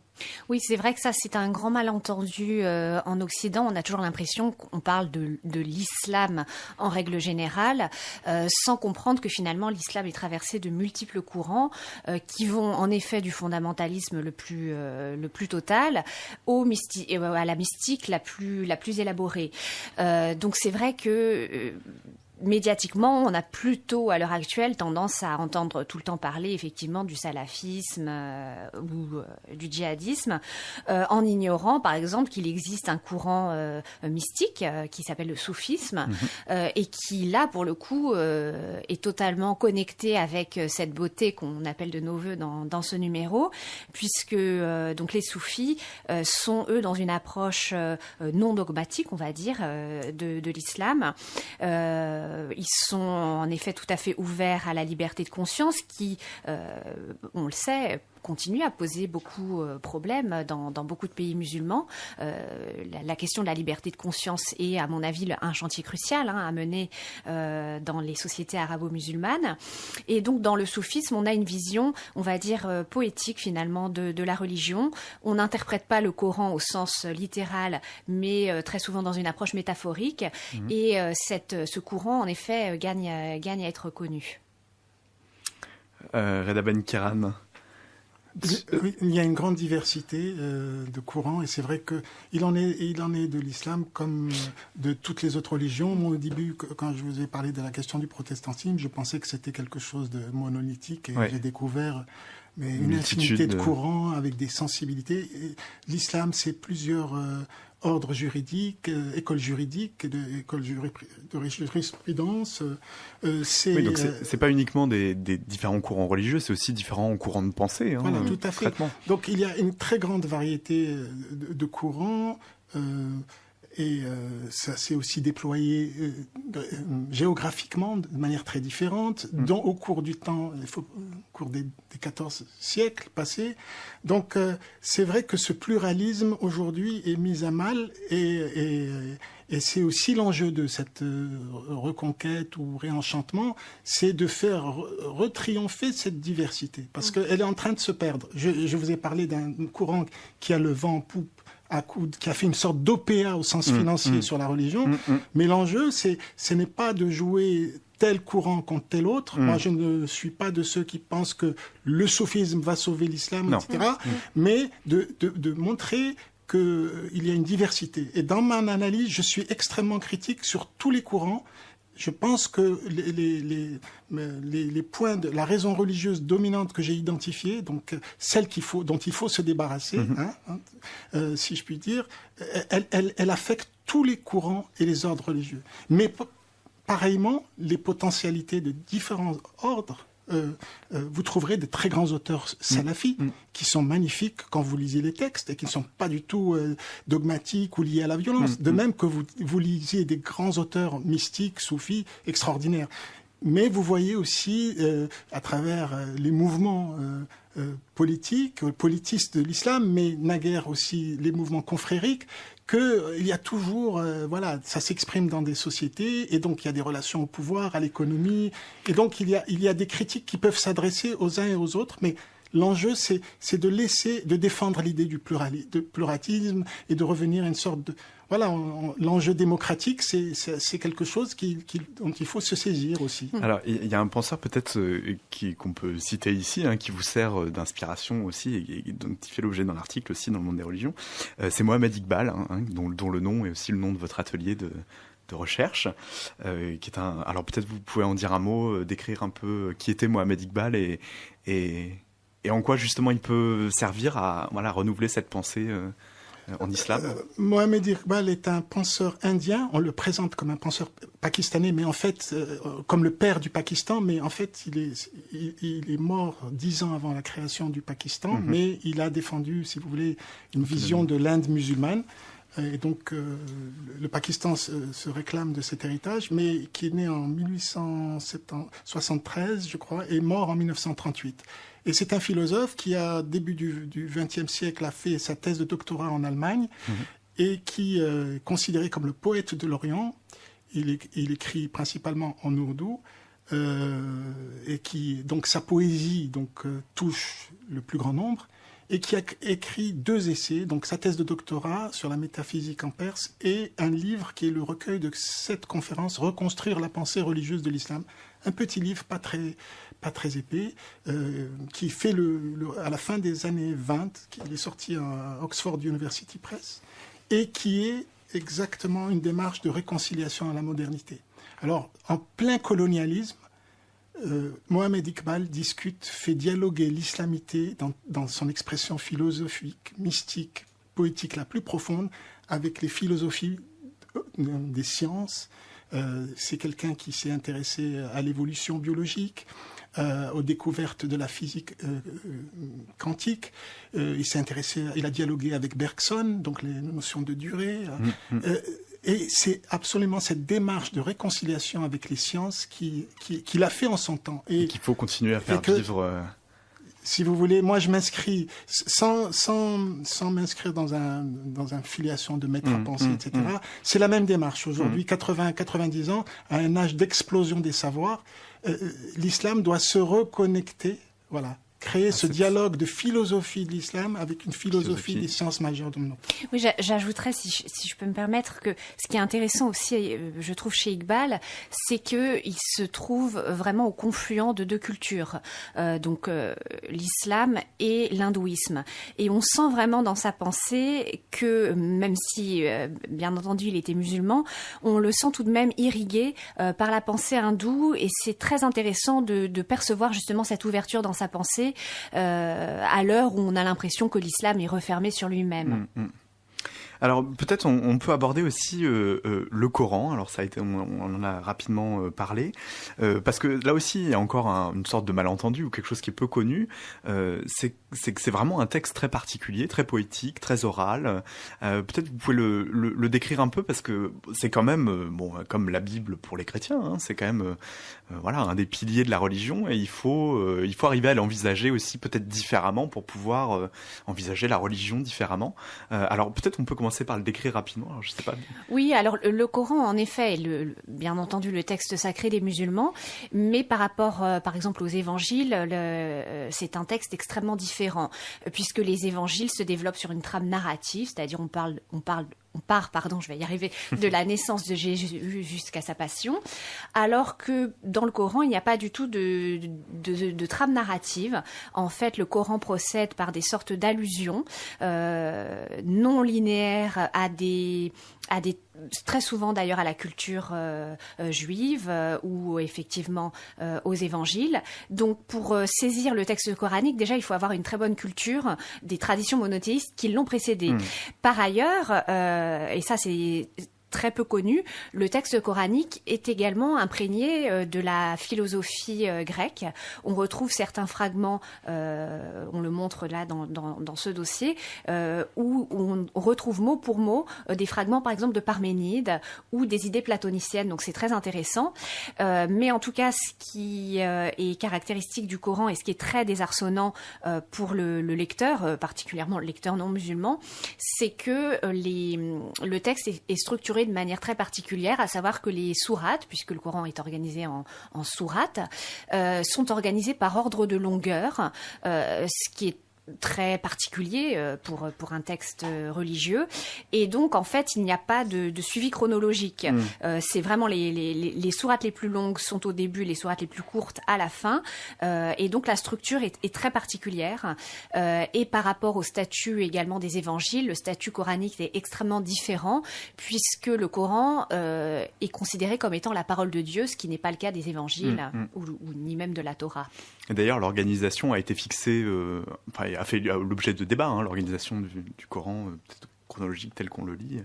Oui, c'est vrai que ça, c'est un grand malentendu en Occident. On a toujours l'impression qu'on parle de l'islam en règle générale, sans comprendre que finalement l'islam est traversé de multiples courants qui vont en effet du fondamentalisme le plus total à la mystique la plus élaborée. Donc c'est vrai que médiatiquement, on a plutôt, à l'heure actuelle, tendance à entendre tout le temps parler, effectivement, du salafisme ou du djihadisme, en ignorant, par exemple, qu'il existe un courant mystique qui s'appelle le soufisme, et qui, là, pour le coup, est totalement connecté avec cette beauté qu'on appelle de nos voeux dans ce numéro, puisque donc les soufis sont, eux, dans une approche non dogmatique, on va dire, de l'islam. Ils sont en effet tout à fait ouverts à la liberté de conscience qui, on le sait, continue à poser beaucoup de problèmes dans beaucoup de pays musulmans. La question de la liberté de conscience est, à mon avis, un chantier crucial à mener dans les sociétés arabo-musulmanes. Et donc, dans le soufisme, on a une vision, on va dire, poétique, finalement, de la religion. On n'interprète pas le Coran au sens littéral, mais très souvent dans une approche métaphorique. Et ce courant, en effet, gagne à être reconnu. Reda Ben Kiran. Oui, il y a une grande diversité de courants, et c'est vrai qu'il en est de l'islam comme de toutes les autres religions. Moi, au début, quand je vous ai parlé de la question du protestantisme, je pensais que c'était quelque chose de monolithique, et j'ai découvert une infinité de courants avec des sensibilités. Et l'islam, c'est plusieurs ordres juridiques, écoles juridiques, écoles de jurisprudence. Donc c'est pas uniquement des différents courants religieux, c'est aussi différents courants de pensée. Voilà, tout à fait. Donc il y a une très grande variété de courants. Et ça s'est aussi déployé géographiquement de manière très différente, dont au cours du temps, au cours des 14 siècles passés. Donc c'est vrai que ce pluralisme aujourd'hui est mis à mal, et c'est aussi l'enjeu de cette reconquête ou réenchantement, c'est de faire retriompher cette diversité, parce qu'elle est en train de se perdre. Je vous ai parlé d'un courant qui a le vent en poupe, qui a fait une sorte d'OPA au sens financier sur la religion, mais l'enjeu, ce n'est pas de jouer tel courant contre tel autre. Moi, je ne suis pas de ceux qui pensent que le soufisme va sauver l'islam, etc., mais de montrer qu'il y a une diversité. Et dans mon analyse, je suis extrêmement critique sur tous les courants. Je pense que les points de la raison religieuse dominante que j'ai identifiée, donc celle dont il faut se débarrasser, si je puis dire, elle affecte tous les courants et les ordres religieux. Mais pareillement, les potentialités de différents ordres, vous trouverez de très grands auteurs salafis qui sont magnifiques quand vous lisez les textes et qui ne sont pas du tout dogmatiques ou liés à la violence. De même que vous lisiez des grands auteurs mystiques, soufis, extraordinaires. Mais vous voyez aussi, à travers les mouvements politistes de l'islam, mais naguère aussi les mouvements confrériques, qu'il y a toujours, ça s'exprime dans des sociétés, et donc il y a des relations au pouvoir, à l'économie, et donc il y a des critiques qui peuvent s'adresser aux uns et aux autres, mais l'enjeu c'est de défendre l'idée du pluralisme et de revenir à une sorte de... Voilà, l'enjeu démocratique, c'est quelque chose dont il faut se saisir aussi. Alors, il y a un penseur peut-être qu'on peut citer ici, qui vous sert d'inspiration aussi, et dont il fait l'objet d'un article aussi dans le monde des religions. C'est Mohamed Iqbal, dont le nom est aussi le nom de votre atelier de recherche, qui est alors peut-être vous pouvez en dire un mot, décrire un peu qui était Mohamed Iqbal et en quoi justement il peut servir à renouveler cette pensée en islam. Mohamed Iqbal est un penseur indien. On le présente comme un penseur pakistanais, mais en fait, comme le père du Pakistan, mais en fait, il est mort 10 ans avant la création du Pakistan, mais il a défendu, si vous voulez, une vision de l'Inde musulmane. Et donc, le Pakistan se réclame de cet héritage, mais qui est né en 1873, je crois, et mort en 1938. Et c'est un philosophe qui, à début du XXe siècle, a fait sa thèse de doctorat en Allemagne et qui est considéré comme le poète de l'Orient. Il écrit principalement en ourdou et donc sa poésie touche le plus grand nombre, et qui a écrit 2 essais, donc sa thèse de doctorat sur la métaphysique en Perse et un livre qui est le recueil de 7 conférences, Reconstruire la pensée religieuse de l'islam. Un petit livre pas très épais, qui fait à la fin des années 20, qui est sorti à Oxford University Press, et qui est exactement une démarche de réconciliation à la modernité. Alors, en plein colonialisme, Mohamed Iqbal fait dialoguer l'islamité dans son expression philosophique, mystique, poétique la plus profonde avec les philosophies des sciences. C'est quelqu'un qui s'est intéressé à l'évolution biologique, aux découvertes de la physique quantique. Il a dialogué avec Bergson, donc les notions de durée. Et c'est absolument cette démarche de réconciliation avec les sciences qu'il a fait en son temps. Et qu'il faut continuer à faire vivre si vous voulez, moi je m'inscris sans m'inscrire dans un filiation de maître à penser, etc. C'est la même démarche. Aujourd'hui, 90 ans, à un âge d'explosion des savoirs, l'islam doit se reconnecter, voilà, créer ce dialogue de philosophie de l'islam avec une philosophie des sciences majeures de notre. Oui, j'ajouterais, si je peux me permettre, que ce qui est intéressant aussi, je trouve, chez Iqbal, c'est qu'il se trouve vraiment au confluent de deux cultures, donc l'islam et l'hindouisme. Et on sent vraiment dans sa pensée que, même si, bien entendu, il était musulman, on le sent tout de même irrigué par la pensée hindoue, et c'est très intéressant de percevoir justement cette ouverture dans sa pensée à l'heure où on a l'impression que l'islam est refermé sur lui-même. Alors peut-être on peut aborder aussi le Coran. Alors ça a été, on en a rapidement parlé, parce que là aussi il y a encore une sorte de malentendu ou quelque chose qui est peu connu. C'est que c'est vraiment un texte très particulier, très poétique, très oral. Peut-être vous pouvez le décrire un peu, parce que c'est quand même comme la Bible pour les chrétiens. Hein, c'est quand même voilà, un des piliers de la religion, et il faut arriver à l'envisager aussi peut-être différemment pour pouvoir envisager la religion différemment. Alors peut-être on peut commencer par le décrire rapidement. Alors, je sais pas. Oui, alors le Coran, en effet, est bien entendu le texte sacré des musulmans, mais par rapport, par exemple, aux évangiles, c'est un texte extrêmement différent, puisque les évangiles se développent sur une trame narrative, c'est-à-dire on part, je vais y arriver, de la naissance de Jésus jusqu'à sa passion, alors que dans le Coran, il n'y a pas du tout de trame narrative. En fait, le Coran procède par des sortes d'allusions non linéaires à des très souvent d'ailleurs à la culture juive ou effectivement aux évangiles. Donc pour saisir le texte coranique, déjà il faut avoir une très bonne culture des traditions monothéistes qui l'ont précédé. Par ailleurs, et ça c'est très peu connu, le texte coranique est également imprégné de la philosophie grecque. On retrouve certains fragments, on le montre là dans ce dossier, où on retrouve mot pour mot des fragments par exemple de Parménide ou des idées platoniciennes, donc c'est très intéressant. Mais en tout cas, ce qui est caractéristique du Coran et ce qui est très désarçonnant pour le lecteur, particulièrement le lecteur non musulman, c'est que le texte est structuré de manière très particulière, à savoir que les sourates, puisque le Coran est organisé en sourates, sont organisées par ordre de longueur, ce qui est très particulier pour un texte religieux, et donc en fait il n'y a pas de suivi chronologique. C'est vraiment les sourates les plus longues sont au début, les sourates les plus courtes à la fin, et donc la structure est très particulière, et par rapport au statut également des évangiles, le statut coranique est extrêmement différent, puisque le Coran est considéré comme étant la parole de Dieu, ce qui n'est pas le cas des évangiles ou ni même de la Torah. Et d'ailleurs, l'organisation a été fixée, a fait l'objet de débats, hein, l'organisation du Coran, peut-être chronologique tel qu'on le lit.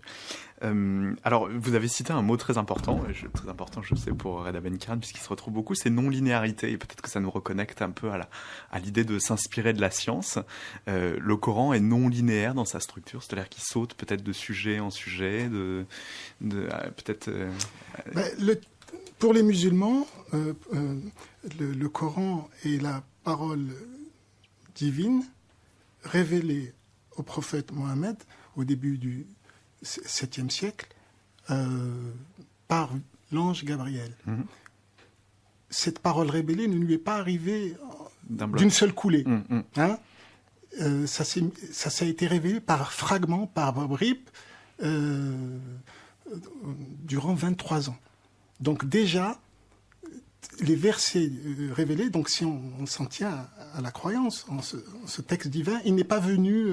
Alors, vous avez cité un mot très important, je sais, pour Reda Ben-Karen, puisqu'il se retrouve beaucoup, c'est non-linéarité. Et peut-être que ça nous reconnecte un peu à l'idée de s'inspirer de la science. Le Coran est non-linéaire dans sa structure, c'est-à-dire qu'il saute peut-être de sujet en sujet, peut-être... Pour les musulmans, le Coran est la parole divine révélée au prophète Mohammed au début du 7e siècle par l'ange Gabriel. Cette parole révélée ne lui est pas arrivée d'une seule coulée. Hein? Ça a été révélé par fragments, par bribes, durant 23 ans. Donc déjà, les versets révélés, donc si on s'en tient à la croyance, en ce texte divin, il n'est pas venu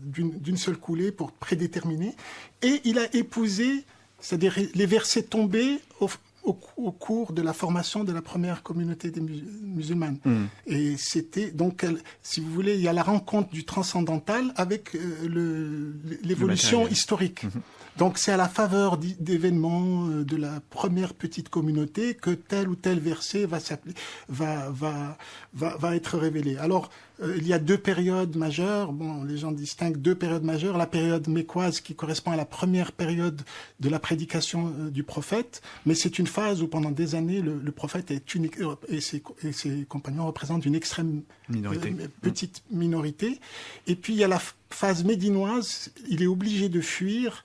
d'une seule coulée pour prédéterminer, et il a épousé, c'est-à-dire les versets tombés au cours de la formation de la première communauté des musulmanes. Et c'était donc, si vous voulez, il y a la rencontre du transcendantal avec l'évolution historique. Donc c'est à la faveur d'événements de la première petite communauté que tel ou tel verset va être révélé. Alors il y a deux périodes majeures. Bon, les gens distinguent deux périodes majeures. La période mécoise qui correspond à la première période de la prédication du prophète, mais c'est une phase où pendant des années le prophète et ses compagnons représentent une extrême petite minorité. Et puis il y a la phase médinoise. Il est obligé de fuir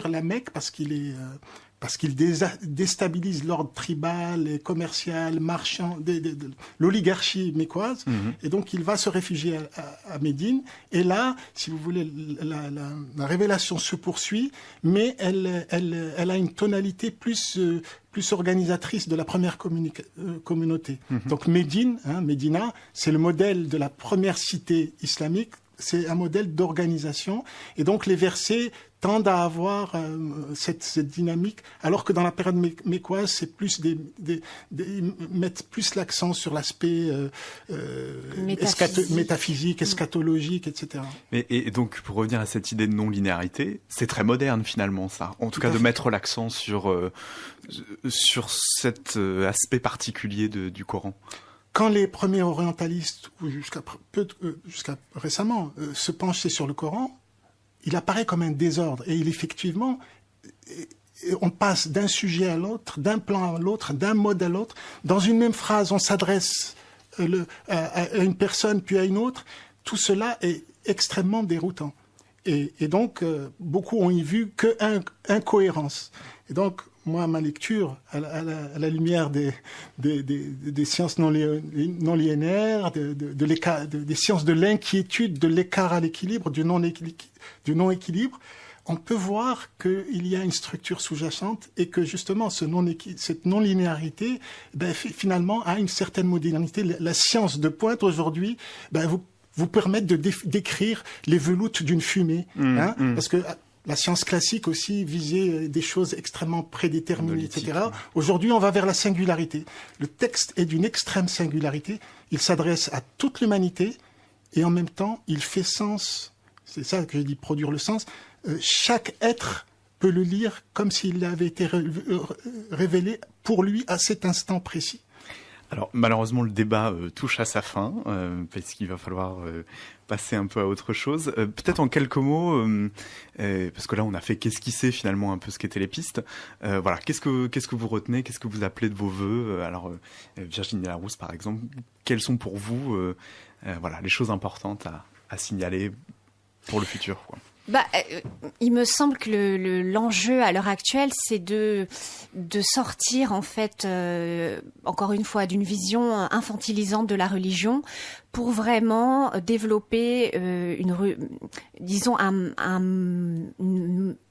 la Mecque parce qu'il déstabilise l'ordre tribal et commercial, marchand, l'oligarchie mécoise. Et donc, il va se réfugier à Médine. Et là, si vous voulez, la révélation se poursuit, mais elle a une tonalité plus organisatrice de la première communauté. Donc, Médina, c'est le modèle de la première cité islamique. C'est un modèle d'organisation. Et donc, les versets tendent à avoir cette dynamique, alors que dans la période mécoise, c'est plus ils mettent plus l'accent sur l'aspect métaphysique, eschatologique, etc. Et donc, pour revenir à cette idée de non-linéarité, c'est très moderne finalement, ça. En tout cas, de mettre l'accent sur cet aspect particulier du Coran. Quand les premiers orientalistes, ou jusqu'à récemment, se penchaient sur le Coran, il apparaît comme un désordre. Et effectivement, on passe d'un sujet à l'autre, d'un plan à l'autre, d'un mode à l'autre. Dans une même phrase, on s'adresse à une personne puis à une autre. Tout cela est extrêmement déroutant. Et donc, beaucoup ont y vu que incohérence. Et donc, moi, ma lecture, à la lumière des sciences non linéaires, des sciences de l'inquiétude, de l'écart à l'équilibre, du non-équilibre, on peut voir qu'il y a une structure sous-jacente et que justement cette non-linéarité, finalement, a une certaine modernité. La science de pointe aujourd'hui, vous permet de décrire les veloutes d'une fumée, parce que la science classique aussi visait des choses extrêmement prédéterminées, etc. Aujourd'hui, on va vers la singularité. Le texte est d'une extrême singularité. Il s'adresse à toute l'humanité et en même temps, il fait sens. C'est ça que je dis, produire le sens. Chaque être peut le lire comme s'il avait été révélé pour lui à cet instant précis. Alors malheureusement le débat touche à sa fin parce qu'il va falloir passer un peu à autre chose. Peut-être en quelques mots, parce que là on a fait qu'esquisser finalement un peu ce qu'étaient les pistes. Voilà, qu'est-ce que vous retenez, qu'est-ce que vous appelez de vos vœux? Alors Virginie Larousse par exemple, quelles sont pour vous les choses importantes à signaler pour le futur, quoi? Il me semble que l'enjeu à l'heure actuelle, c'est de sortir en fait, encore une fois, d'une vision infantilisante de la religion pour vraiment développer une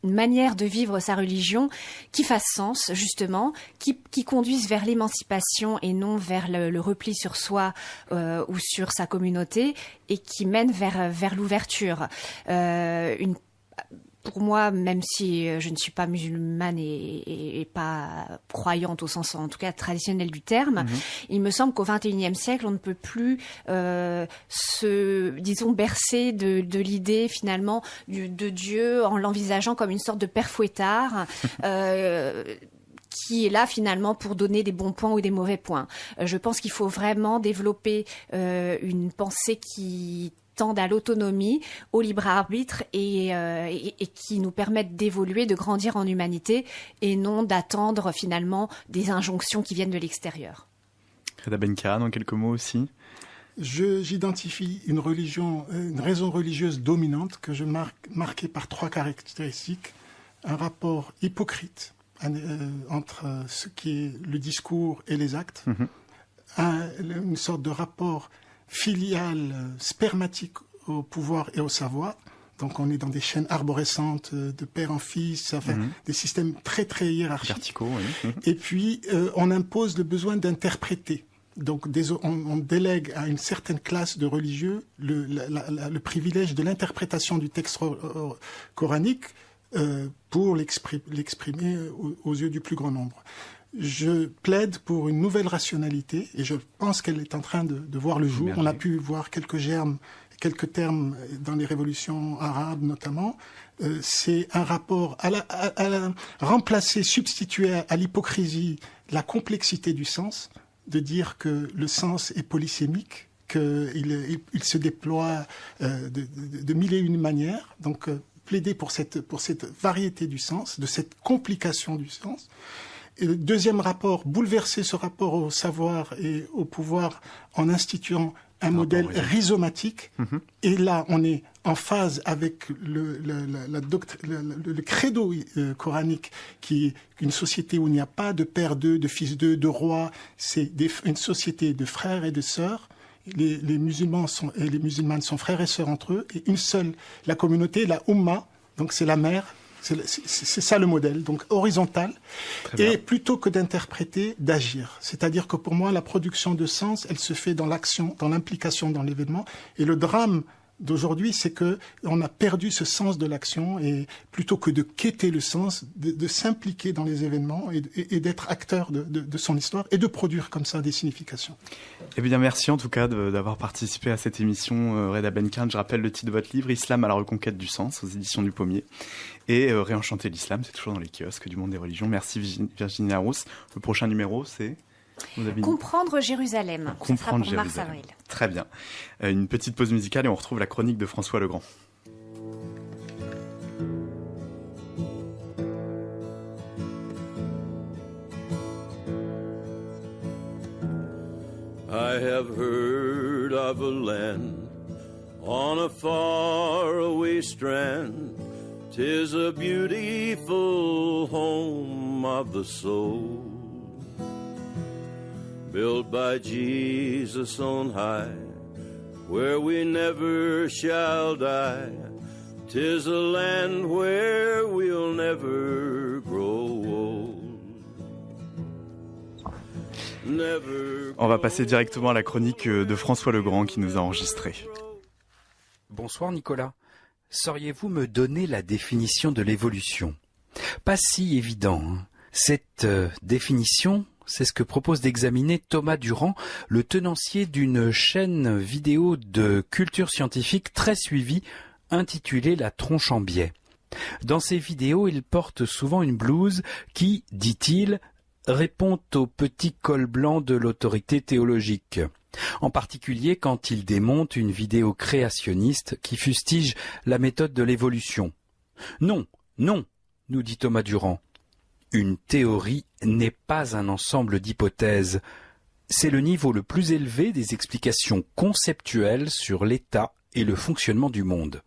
manière de vivre sa religion qui fasse sens justement, qui conduise vers l'émancipation et non vers le repli sur soi ou sur sa communauté et qui mène vers l'ouverture. Pour moi, même si je ne suis pas musulmane et pas croyante au sens, en tout cas, traditionnel du terme, il me semble qu'au XXIe siècle, on ne peut plus bercer de l'idée, finalement, de Dieu en l'envisageant comme une sorte de père fouettard, qui est là finalement pour donner des bons points ou des mauvais points. Je pense qu'il faut vraiment développer une pensée qui tendent à l'autonomie, au libre arbitre et qui nous permettent d'évoluer, de grandir en humanité et non d'attendre finalement des injonctions qui viennent de l'extérieur. Reda Benka, dans quelques mots aussi. J'identifie une raison religieuse dominante que je marquée par trois caractéristiques. Un rapport hypocrite entre ce qui est le discours et les actes. Une sorte de rapport filial, spermatique au pouvoir et au savoir. Donc on est dans des chaînes arborescentes de père en fils, des systèmes très très hiérarchiques. Verticaux, oui. Et puis on impose le besoin d'interpréter. Donc on délègue à une certaine classe de religieux le privilège de l'interprétation du texte coranique pour l'exprimer aux yeux du plus grand nombre. Je plaide pour une nouvelle rationalité et je pense qu'elle est en train de voir le jour. On a pu voir quelques termes dans les révolutions arabes notamment. C'est un rapport à remplacer, substituer à l'hypocrisie la complexité du sens, de dire que le sens est polysémique, qu'il se déploie de mille et une manières. Donc, plaider pour cette variété du sens, de cette complication du sens. Et le deuxième rapport, bouleverser ce rapport au savoir et au pouvoir en instituant un modèle rhizomatique. Et là, on est en phase avec le credo coranique, qui est une société où il n'y a pas de père d'eux, de fils d'eux, de roi. C'est une société de frères et de sœurs. Les musulmans et les musulmanes sont frères et sœurs entre eux, et une seule, la communauté, la Ummah, donc c'est la mère, c'est ça le modèle, donc horizontal, et plutôt que d'interpréter, d'agir. C'est-à-dire que pour moi, la production de sens, elle se fait dans l'action, dans l'implication dans l'événement, et le drame d'aujourd'hui, c'est que on a perdu ce sens de l'action, et plutôt que de quêter le sens, de s'impliquer dans les événements et d'être acteur de son histoire et de produire comme ça des significations. Eh bien, merci en tout cas d'avoir participé à cette émission, Reda Benkan. Je rappelle le titre de votre livre, Islam à la reconquête du sens, aux éditions du Pommier. Et Réenchanter l'islam, c'est toujours dans les kiosques du monde des religions. Merci Virginie Larousse. Le prochain numéro, c'est... Comprendre Jérusalem. Comprendre ça sera pour Jérusalem. mars-avril. Très bien. Une petite pause musicale et on retrouve la chronique de François Legrand. I have heard of a land on a faraway strand. 'Tis a beautiful home of the soul, built by Jesus on high, where we never shall die. 'Tis a land where we'll never grow old. On va passer directement à la chronique de François Legrand qui nous a enregistré. Bonsoir Nicolas. Sauriez-vous me donner la définition de l'évolution? Pas si évident, hein. Cette définition, c'est ce que propose d'examiner Thomas Durand, le tenancier d'une chaîne vidéo de culture scientifique très suivie, intitulée La Tronche en biais. Dans ses vidéos, il porte souvent une blouse qui, dit-il, répond au petit col blanc de l'autorité théologique. En particulier quand il démonte une vidéo créationniste qui fustige la méthode de l'évolution. Non, non, nous dit Thomas Durand. Une théorie n'est pas un ensemble d'hypothèses. C'est le niveau le plus élevé des explications conceptuelles sur l'état et le fonctionnement du monde.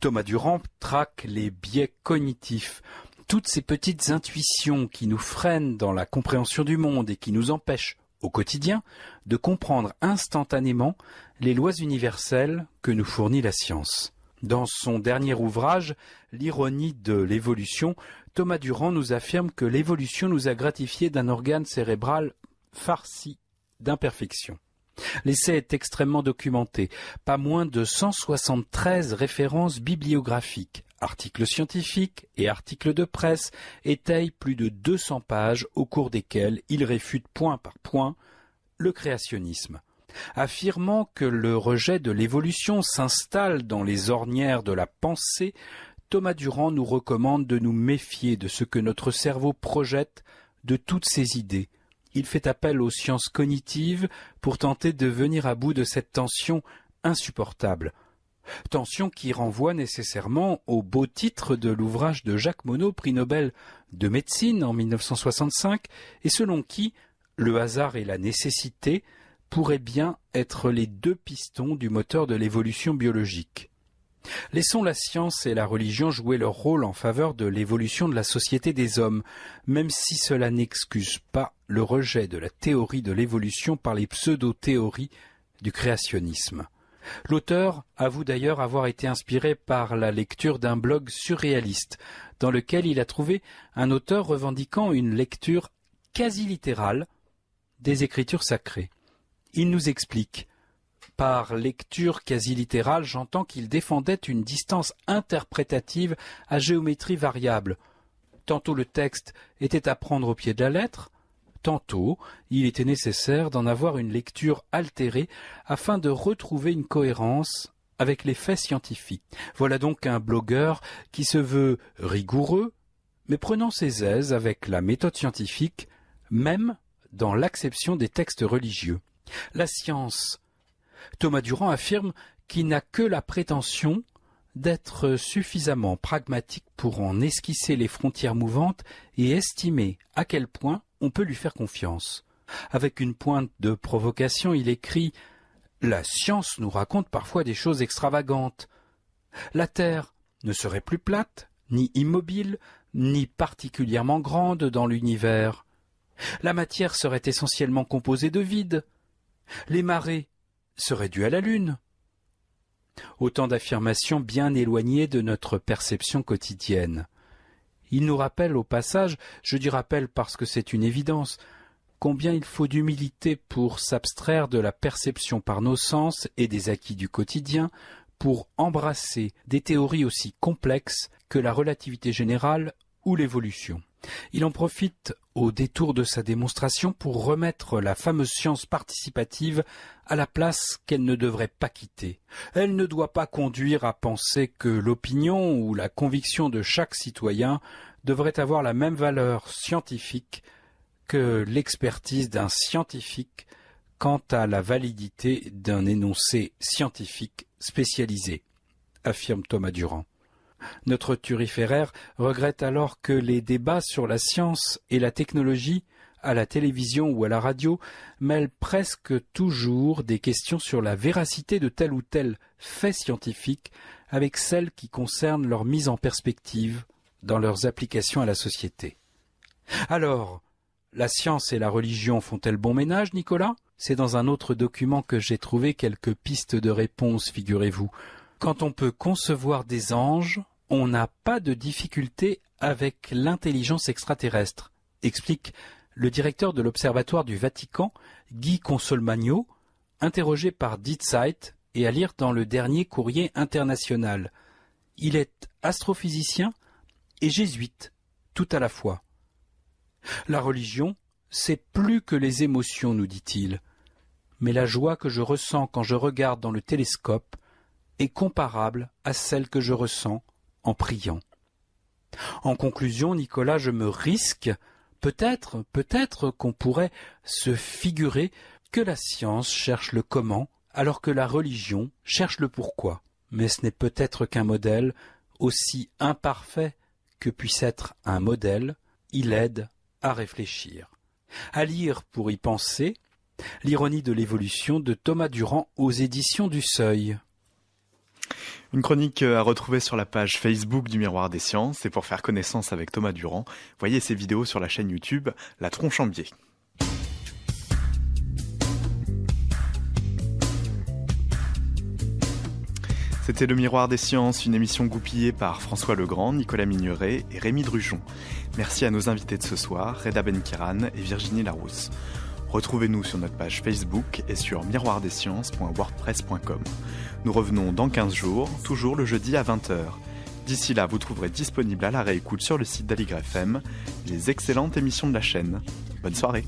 Thomas Durand traque les biais cognitifs, toutes ces petites intuitions qui nous freinent dans la compréhension du monde et qui nous empêchent, au quotidien, de comprendre instantanément les lois universelles que nous fournit la science. Dans son dernier ouvrage, L'ironie de l'évolution, Thomas Durand nous affirme que l'évolution nous a gratifié d'un organe cérébral farci d'imperfections. L'essai est extrêmement documenté, pas moins de 173 références bibliographiques, articles scientifiques et articles de presse étayent plus de 200 pages au cours desquelles il réfute point par point le créationnisme. Affirmant que le rejet de l'évolution s'installe dans les ornières de la pensée, Thomas Durand nous recommande de nous méfier de ce que notre cerveau projette de toutes ces idées. Il fait appel aux sciences cognitives pour tenter de venir à bout de cette tension insupportable. Tension qui renvoie nécessairement au beau titre de l'ouvrage de Jacques Monod, prix Nobel de médecine en 1965, et selon qui le hasard et la nécessité pourraient bien être les deux pistons du moteur de l'évolution biologique. Laissons la science et la religion jouer leur rôle en faveur de l'évolution de la société des hommes, même si cela n'excuse pas le rejet de la théorie de l'évolution par les pseudo-théories du créationnisme. L'auteur avoue d'ailleurs avoir été inspiré par la lecture d'un blog surréaliste, dans lequel il a trouvé un auteur revendiquant une lecture quasi littérale des Écritures sacrées. Il nous explique. Par lecture quasi littérale, j'entends qu'il défendait une distance interprétative à géométrie variable. Tantôt le texte était à prendre au pied de la lettre, tantôt il était nécessaire d'en avoir une lecture altérée afin de retrouver une cohérence avec les faits scientifiques. Voilà donc un blogueur qui se veut rigoureux, mais prenant ses aises avec la méthode scientifique, même dans l'acception des textes religieux. La science Thomas Durand affirme qu'il n'a que la prétention d'être suffisamment pragmatique pour en esquisser les frontières mouvantes et estimer à quel point on peut lui faire confiance. Avec une pointe de provocation, il écrit « La science nous raconte parfois des choses extravagantes. La Terre ne serait plus plate, ni immobile, ni particulièrement grande dans l'univers. La matière serait essentiellement composée de vide. Les marées seraient dues à la Lune. » Autant d'affirmations bien éloignées de notre perception quotidienne. Il nous rappelle au passage, je dis rappel parce que c'est une évidence, combien il faut d'humilité pour s'abstraire de la perception par nos sens et des acquis du quotidien, pour embrasser des théories aussi complexes que la relativité générale ou l'évolution. Il en profite au détour de sa démonstration pour remettre la fameuse science participative à la place qu'elle ne devrait pas quitter. Elle ne doit pas conduire à penser que l'opinion ou la conviction de chaque citoyen devrait avoir la même valeur scientifique que l'expertise d'un scientifique quant à la validité d'un énoncé scientifique spécialisé, affirme Thomas Durand. Notre turiféraire regrette alors que les débats sur la science et la technologie, à la télévision ou à la radio, mêlent presque toujours des questions sur la véracité de tel ou tel fait scientifique avec celles qui concernent leur mise en perspective dans leurs applications à la société. Alors, la science et la religion font-elles bon ménage, Nicolas ? C'est dans un autre document que j'ai trouvé quelques pistes de réponse, figurez-vous. Quand on peut concevoir des anges, on n'a pas de difficulté avec l'intelligence extraterrestre, explique le directeur de l'Observatoire du Vatican, Guy Consolmagno, interrogé par Die Zeit et à lire dans le dernier Courrier international. Il est astrophysicien et jésuite, tout à la fois. La religion, c'est plus que les émotions, nous dit-il, mais la joie que je ressens quand je regarde dans le télescope est comparable à celle que je ressens en priant. En conclusion, Nicolas, je me risque, peut-être qu'on pourrait se figurer que la science cherche le comment, alors que la religion cherche le pourquoi. Mais ce n'est peut-être qu'un modèle, aussi imparfait que puisse être un modèle, il aide à réfléchir. À lire pour y penser, l'ironie de l'évolution de Thomas Durand aux éditions du Seuil. Une chronique à retrouver sur la page Facebook du Miroir des Sciences, et pour faire connaissance avec Thomas Durand, voyez ses vidéos sur la chaîne YouTube La Tronche en Biais. C'était le Miroir des Sciences, une émission goupillée par François Legrand, Nicolas Mignoret et Rémi Drujon. Merci à nos invités de ce soir, Reda Benkiran et Virginie Larousse. Retrouvez-nous sur notre page Facebook et sur miroirdesciences.wordpress.com. Nous revenons dans 15 jours, toujours le jeudi à 20h. D'ici là, vous trouverez disponible à la réécoute sur le site d'Aligre FM les excellentes émissions de la chaîne. Bonne soirée.